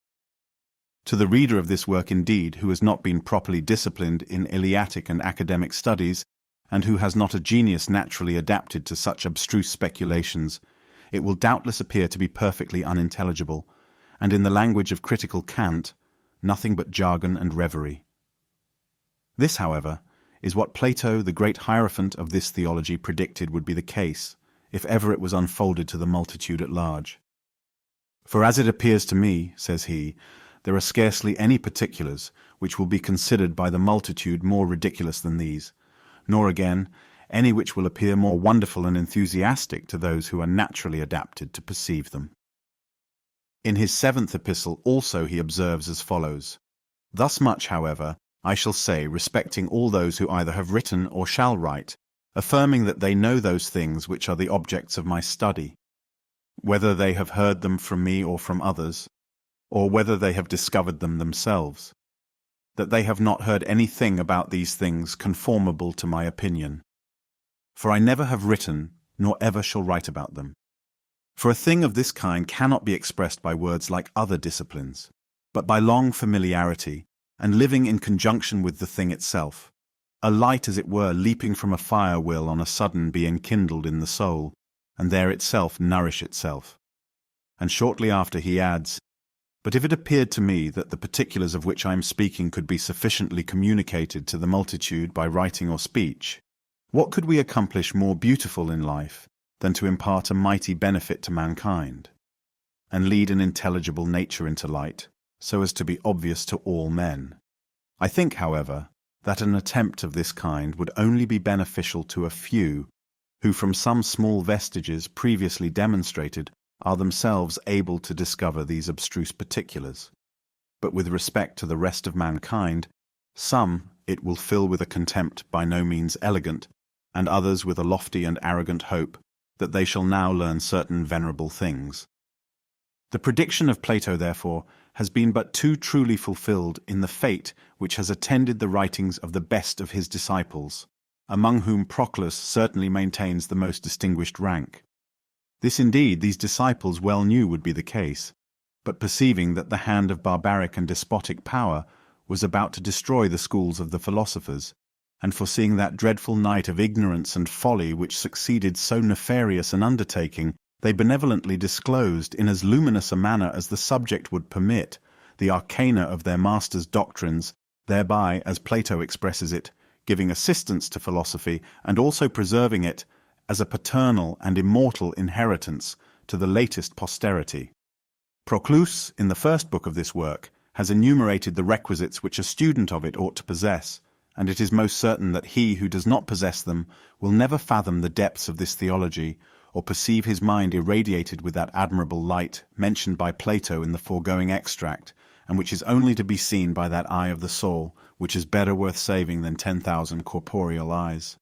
Speaker 1: To the reader of this work, indeed, who has not been properly disciplined in Eleatic and academic studies, and who has not a genius naturally adapted to such abstruse speculations, it will doubtless appear to be perfectly unintelligible, and in the language of critical cant, nothing but jargon and reverie. This, however, is what Plato, the great hierophant of this theology, predicted would be the case, if ever it was unfolded to the multitude at large. For as it appears to me, says he, there are scarcely any particulars which will be considered by the multitude more ridiculous than these, nor again any which will appear more wonderful and enthusiastic to those who are naturally adapted to perceive them. In his 7th epistle also he observes as follows: "Thus much, however, I shall say respecting all those who either have written or shall write, affirming that they know those things which are the objects of my study, whether they have heard them from me or from others, or whether they have discovered them themselves, that they have not heard anything about these things conformable to my opinion. For I never have written, nor ever shall write about them. For a thing of this kind cannot be expressed by words like other disciplines, but by long familiarity, and living in conjunction with the thing itself. A light, as it were, leaping from a fire will on a sudden be enkindled in the soul, and there itself nourish itself." And shortly after he adds, "But if it appeared to me that the particulars of which I am speaking could be sufficiently communicated to the multitude by writing or speech, what could we accomplish more beautiful in life than to impart a mighty benefit to mankind, and lead an intelligible nature into light, so as to be obvious to all men? I think, however, that an attempt of this kind would only be beneficial to a few, who from some small vestiges previously demonstrated are themselves able to discover these abstruse particulars. But with respect to the rest of mankind, some it will fill with a contempt by no means elegant, and others with a lofty and arrogant hope that they shall now learn certain venerable things. The prediction of Plato, therefore, has been but too truly fulfilled in the fate which has attended the writings of the best of his disciples, among whom Proclus certainly maintains the most distinguished rank. This indeed these disciples well knew would be the case, but perceiving that the hand of barbaric and despotic power was about to destroy the schools of the philosophers, and foreseeing that dreadful night of ignorance and folly which succeeded so nefarious an undertaking, they benevolently disclosed, in as luminous a manner as the subject would permit, the arcana of their master's doctrines, thereby, as Plato expresses it, giving assistance to philosophy, and also preserving it as a paternal and immortal inheritance to the latest posterity. Proclus, in the first book of this work, has enumerated the requisites which a student of it ought to possess, and it is most certain that he who does not possess them will never fathom the depths of this theology, or perceive his mind irradiated with that admirable light mentioned by Plato in the foregoing extract, and which is only to be seen by that eye of the soul, which is better worth saving than 10,000 corporeal eyes.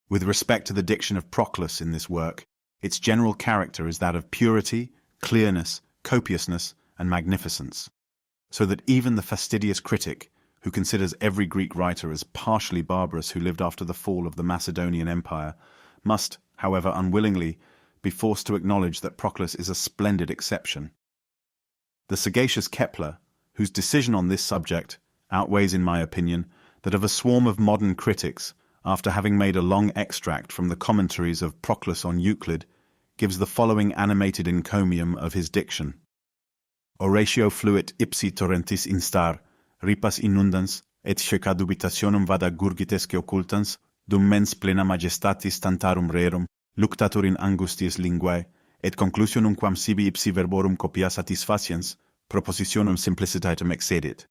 Speaker 1: With respect to the diction of Proclus in this work, its general character is that of purity, clearness, copiousness, and magnificence, so that even the fastidious critic, who considers every Greek writer as partially barbarous who lived after the fall of the Macedonian Empire, must, however unwillingly, be forced to acknowledge that Proclus is a splendid exception. The sagacious Kepler, whose decision on this subject, outweighs, in my opinion, that of a swarm of modern critics, after having made a long extract from the commentaries of Proclus on Euclid, gives the following animated encomium of his diction. Oratio fluit ipsi torrentis instar, ripas inundans, et ceca dubitationum vada gurgitesque occultans, dum mens plena majestatis tantarum rerum, luctatur in angustiis linguae, et conclusionum quam sibi ipsi verborum copia satisfaciens, propositionum simplicitatem excedit.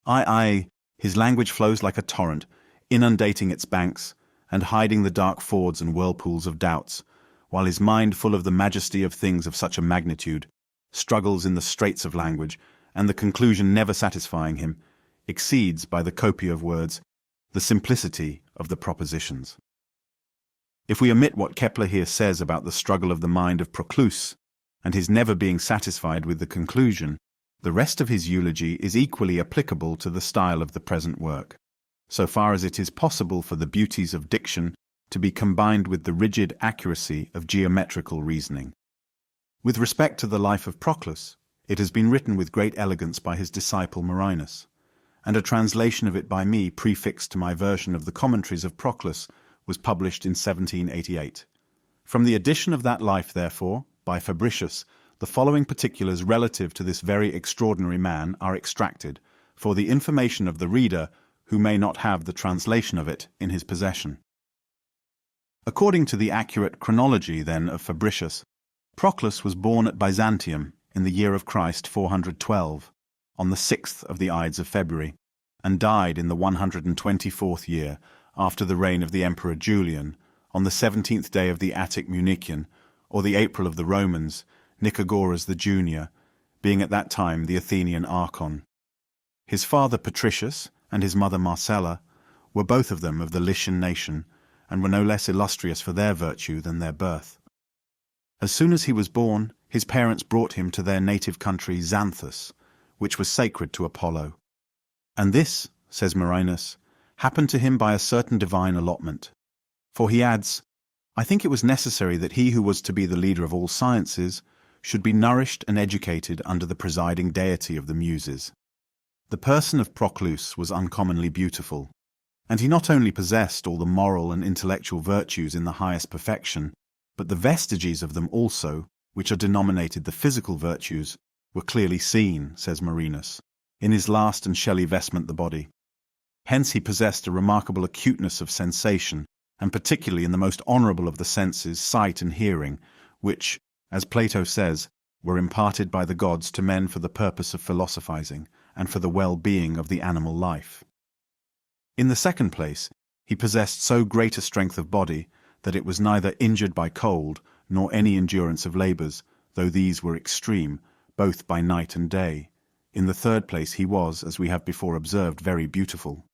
Speaker 1: Aye, his language flows like a torrent, inundating its banks, and hiding the dark fords and whirlpools of doubts, while his mind, full of the majesty of things of such a magnitude, struggles in the straits of language, and the conclusion never satisfying him, exceeds, by the copy of words, the simplicity of the propositions. If we omit what Kepler here says about the struggle of the mind of Proclus, and his never being satisfied with the conclusion, the rest of his eulogy is equally applicable to the style of the present work, so far as it is possible for the beauties of diction to be combined with the rigid accuracy of geometrical reasoning. With respect to the life of Proclus, it has been written with great elegance by his disciple Marinus, and a translation of it by me prefixed to my version of the commentaries of Proclus was published in 1788. From the edition of that life, therefore, by Fabricius, the following particulars relative to this very extraordinary man are extracted, for the information of the reader who may not have the translation of it in his possession. According to the accurate chronology, then, of Fabricius, Proclus was born at Byzantium in the year of Christ 412, on the 6th of the Ides of February, and died in the 124th year after the reign of the Emperor Julian, on the 17th day of the Attic Munician, or the April of the Romans, Nicagoras the Junior, being at that time the Athenian Archon. His father Patricius and his mother Marcella were both of them of the Lycian nation, and were no less illustrious for their virtue than their birth. As soon as he was born, his parents brought him to their native country Xanthus, which was sacred to Apollo. And this, says Marinus, happened to him by a certain divine allotment. For he adds, I think it was necessary that he who was to be the leader of all sciences should be nourished and educated under the presiding deity of the Muses. The person of Proclus was uncommonly beautiful, and he not only possessed all the moral and intellectual virtues in the highest perfection, but the vestiges of them also, which are denominated the physical virtues, were clearly seen, says Marinus, in his last and shelly vestment the body. Hence he possessed a remarkable acuteness of sensation, and particularly in the most honourable of the senses, sight and hearing, which, as Plato says, were imparted by the gods to men for the purpose of philosophizing, and for the well-being of the animal life. In the second place, he possessed so great a strength of body that it was neither injured by cold nor any endurance of labours, though these were extreme, both by night and day. In the third place he was, as we have before observed, very beautiful.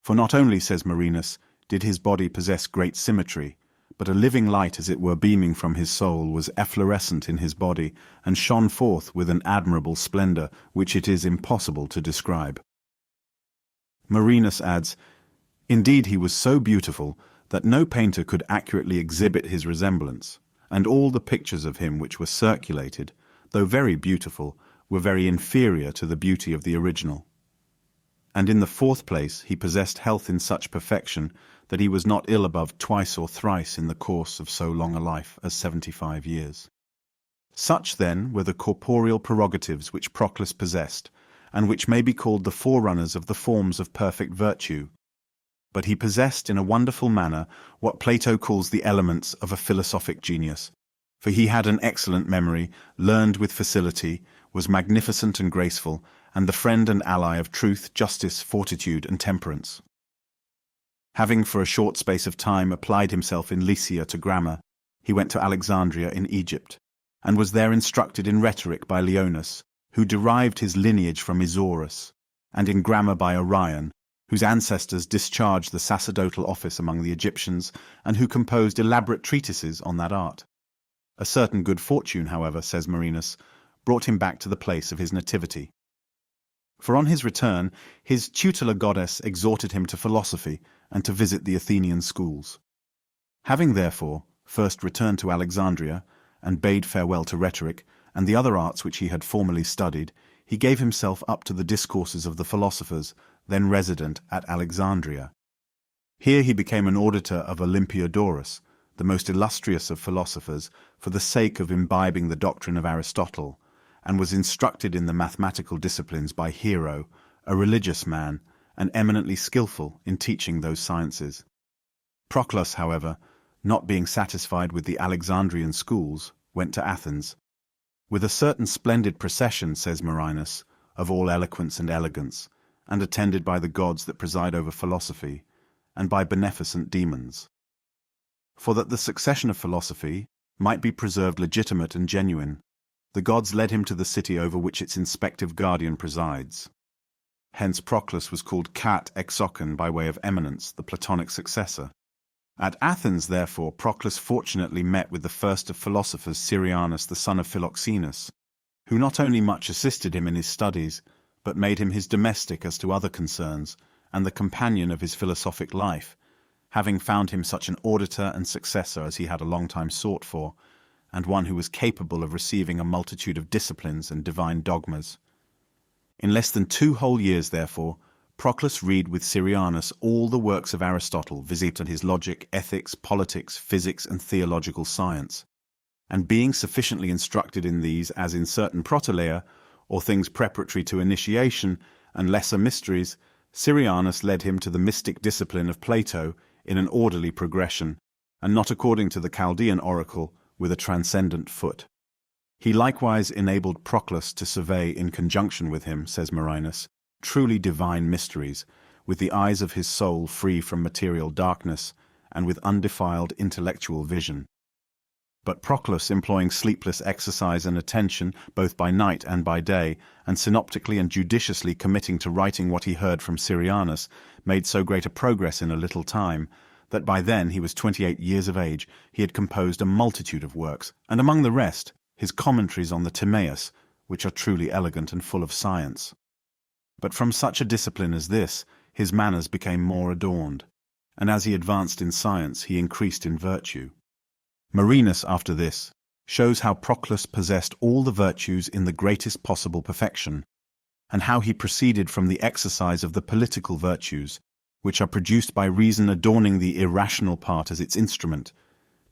Speaker 1: For not only, says Marinus, did his body possess great symmetry, but a living light, as it were beaming from his soul, was efflorescent in his body, and shone forth with an admirable splendour which it is impossible to describe. Marinus adds, indeed he was so beautiful that no painter could accurately exhibit his resemblance, and all the pictures of him which were circulated, though very beautiful, were very inferior to the beauty of the original. And in the fourth place he possessed health in such perfection that he was not ill above twice or thrice in the course of so long a life as 75 years. Such, then, were the corporeal prerogatives which Proclus possessed, and which may be called the forerunners of the forms of perfect virtue. But he possessed in a wonderful manner what Plato calls the elements of a philosophic genius, for he had an excellent memory, learned with facility, was magnificent and graceful, and the friend and ally of truth, justice, fortitude, and temperance. Having for a short space of time applied himself in Lycia to grammar, he went to Alexandria in Egypt, and was there instructed in rhetoric by Leonas, who derived his lineage from Isaurus, and in grammar by Orion, whose ancestors discharged the sacerdotal office among the Egyptians, and who composed elaborate treatises on that art. A certain good fortune, however, says Marinus, brought him back to the place of his nativity. For on his return, his tutelar goddess exhorted him to philosophy and to visit the Athenian schools. Having, therefore, first returned to Alexandria, and bade farewell to rhetoric, and the other arts which he had formerly studied, he gave himself up to the discourses of the philosophers then resident at Alexandria. Here he became an auditor of Olympiodorus, the most illustrious of philosophers, for the sake of imbibing the doctrine of Aristotle, and was instructed in the mathematical disciplines by Hero, a religious man, and eminently skillful in teaching those sciences. Proclus, however, not being satisfied with the Alexandrian schools, went to Athens. With a certain splendid procession, says Marinus, of all eloquence and elegance, and attended by the gods that preside over philosophy, and by beneficent demons. For that the succession of philosophy might be preserved legitimate and genuine, the gods led him to the city over which its inspective guardian presides. Hence Proclus was called kat exochen by way of eminence, the Platonic successor. At Athens, therefore, Proclus fortunately met with the first of philosophers, Syrianus, the son of Philoxenus, who not only much assisted him in his studies, but made him his domestic as to other concerns, and the companion of his philosophic life, having found him such an auditor and successor as he had a long time sought for, and one who was capable of receiving a multitude of disciplines and divine dogmas. In less than 2 whole years, therefore, Proclus read with Syrianus all the works of Aristotle, viz. His logic, ethics, politics, physics, and theological science, and being sufficiently instructed in these as in certain proteleia, or things preparatory to initiation, and lesser mysteries, Syrianus led him to the mystic discipline of Plato in an orderly progression, and not according to the Chaldean oracle, with a transcendent foot. He likewise enabled Proclus to survey in conjunction with him, says Marinus, truly divine mysteries, with the eyes of his soul free from material darkness, and with undefiled intellectual vision. But Proclus, employing sleepless exercise and attention, both by night and by day, and synoptically and judiciously committing to writing what he heard from Syrianus, made so great a progress in a little time, that by then he was 28 years of age, he had composed a multitude of works, and among the rest, his commentaries on the Timaeus, which are truly elegant and full of science. But from such a discipline as this, his manners became more adorned, and as he advanced in science, he increased in virtue. Marinus, after this, shows how Proclus possessed all the virtues in the greatest possible perfection, and how he proceeded from the exercise of the political virtues, which are produced by reason adorning the irrational part as its instrument,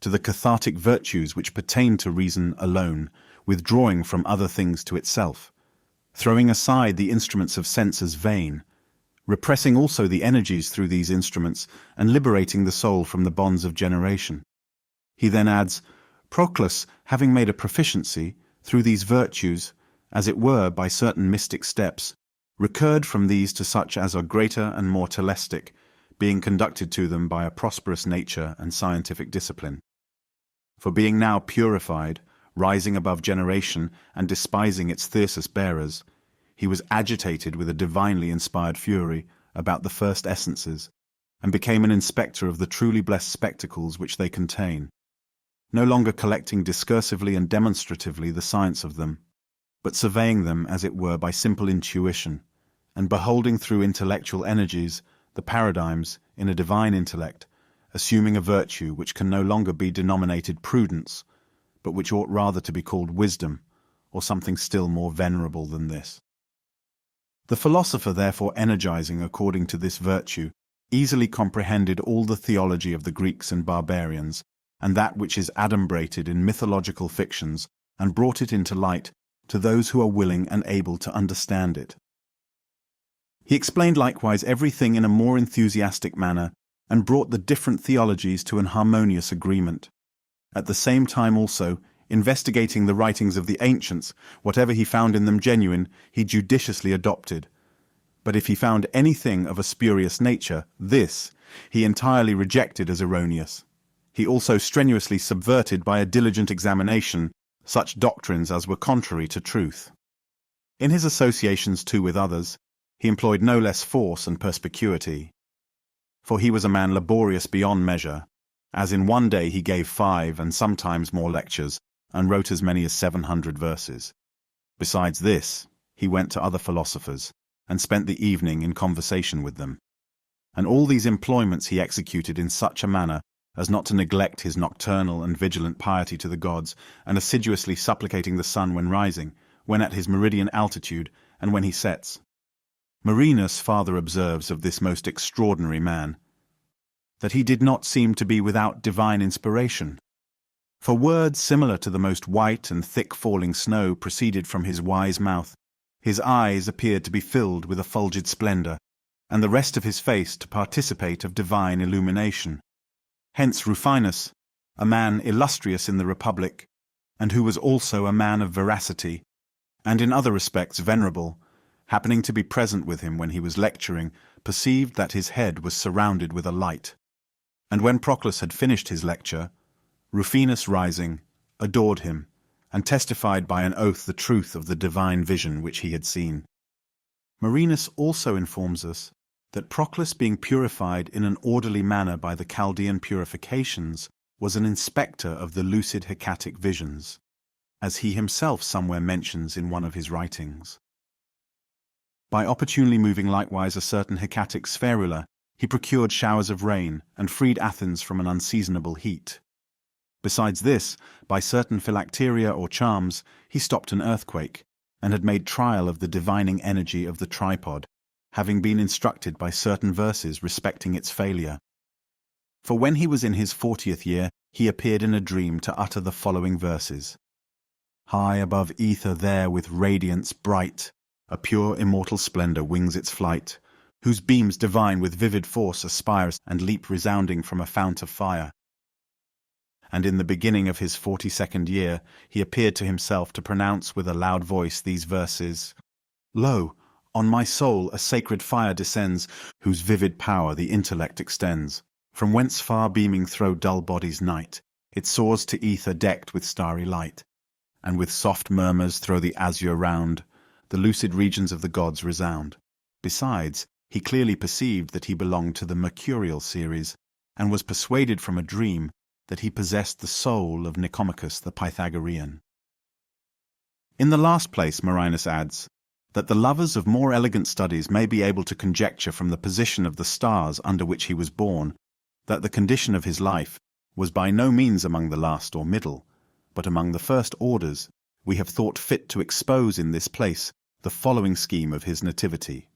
Speaker 1: to the cathartic virtues which pertain to reason alone, withdrawing from other things to itself, throwing aside the instruments of sense as vain, repressing also the energies through these instruments, and liberating the soul from the bonds of generation. He then adds, Proclus, having made a proficiency, through these virtues, as it were by certain mystic steps, recurred from these to such as are greater and more telestic, being conducted to them by a prosperous nature and scientific discipline. For being now purified, rising above generation, and despising its thyrsus bearers, he was agitated with a divinely inspired fury about the first essences, and became an inspector of the truly blessed spectacles which they contain, no longer collecting discursively and demonstratively the science of them, but surveying them, as it were, by simple intuition, and beholding through intellectual energies the paradigms in a divine intellect, assuming a virtue which can no longer be denominated prudence, but which ought rather to be called wisdom, or something still more venerable than this. The philosopher, therefore, energizing according to this virtue, easily comprehended all the theology of the Greeks and barbarians, and that which is adumbrated in mythological fictions, and brought it into light to those who are willing and able to understand it. He explained likewise everything in a more enthusiastic manner, and brought the different theologies to an harmonious agreement. At the same time also, investigating the writings of the ancients, whatever he found in them genuine, he judiciously adopted. But if he found anything of a spurious nature, this he entirely rejected as erroneous. He also strenuously subverted by a diligent examination such doctrines as were contrary to truth. In his associations too with others, he employed no less force and perspicuity. For he was a man laborious beyond measure, as in one day he gave 5 and sometimes more lectures, and wrote as many as 700 verses. Besides this, he went to other philosophers, and spent the evening in conversation with them. And all these employments he executed in such a manner as not to neglect his nocturnal and vigilant piety to the gods, and assiduously supplicating the sun when rising, when at his meridian altitude, and when he sets. Marinus farther observes of this most extraordinary man, that he did not seem to be without divine inspiration. For words similar to the most white and thick falling snow proceeded from his wise mouth. His eyes appeared to be filled with a fulgid splendor, and the rest of his face to participate of divine illumination. Hence Rufinus, a man illustrious in the Republic, and who was also a man of veracity, and in other respects venerable, happening to be present with him when he was lecturing, perceived that his head was surrounded with a light. And when Proclus had finished his lecture, Rufinus rising, adored him, and testified by an oath the truth of the divine vision which he had seen. Marinus also informs us that Proclus, being purified in an orderly manner by the Chaldean purifications, was an inspector of the lucid Hecatic visions, as he himself somewhere mentions in one of his writings. By opportunely moving likewise a certain Hecatic spherula, he procured showers of rain, and freed Athens from an unseasonable heat. Besides this, by certain phylacteria or charms, he stopped an earthquake, and had made trial of the divining energy of the tripod, having been instructed by certain verses respecting its failure. For when he was in his 40th year, he appeared in a dream to utter the following verses. High above ether there with radiance bright, a pure immortal splendor wings its flight, whose beams divine with vivid force aspires and leap resounding from a fount of fire. And in the beginning of his 42nd year, he appeared to himself to pronounce with a loud voice these verses. Lo, on my soul a sacred fire descends, whose vivid power the intellect extends. From whence far beaming thro' dull bodies night, it soars to ether decked with starry light, and with soft murmurs thro' the azure round, the lucid regions of the gods resound. Besides, he clearly perceived that he belonged to the mercurial series, and was persuaded from a dream that he possessed the soul of Nicomachus the Pythagorean. In the last place, Marinus adds, that the lovers of more elegant studies may be able to conjecture from the position of the stars under which he was born, that the condition of his life was by no means among the last or middle, but among the first orders. We have thought fit to expose in this place the following scheme of his nativity.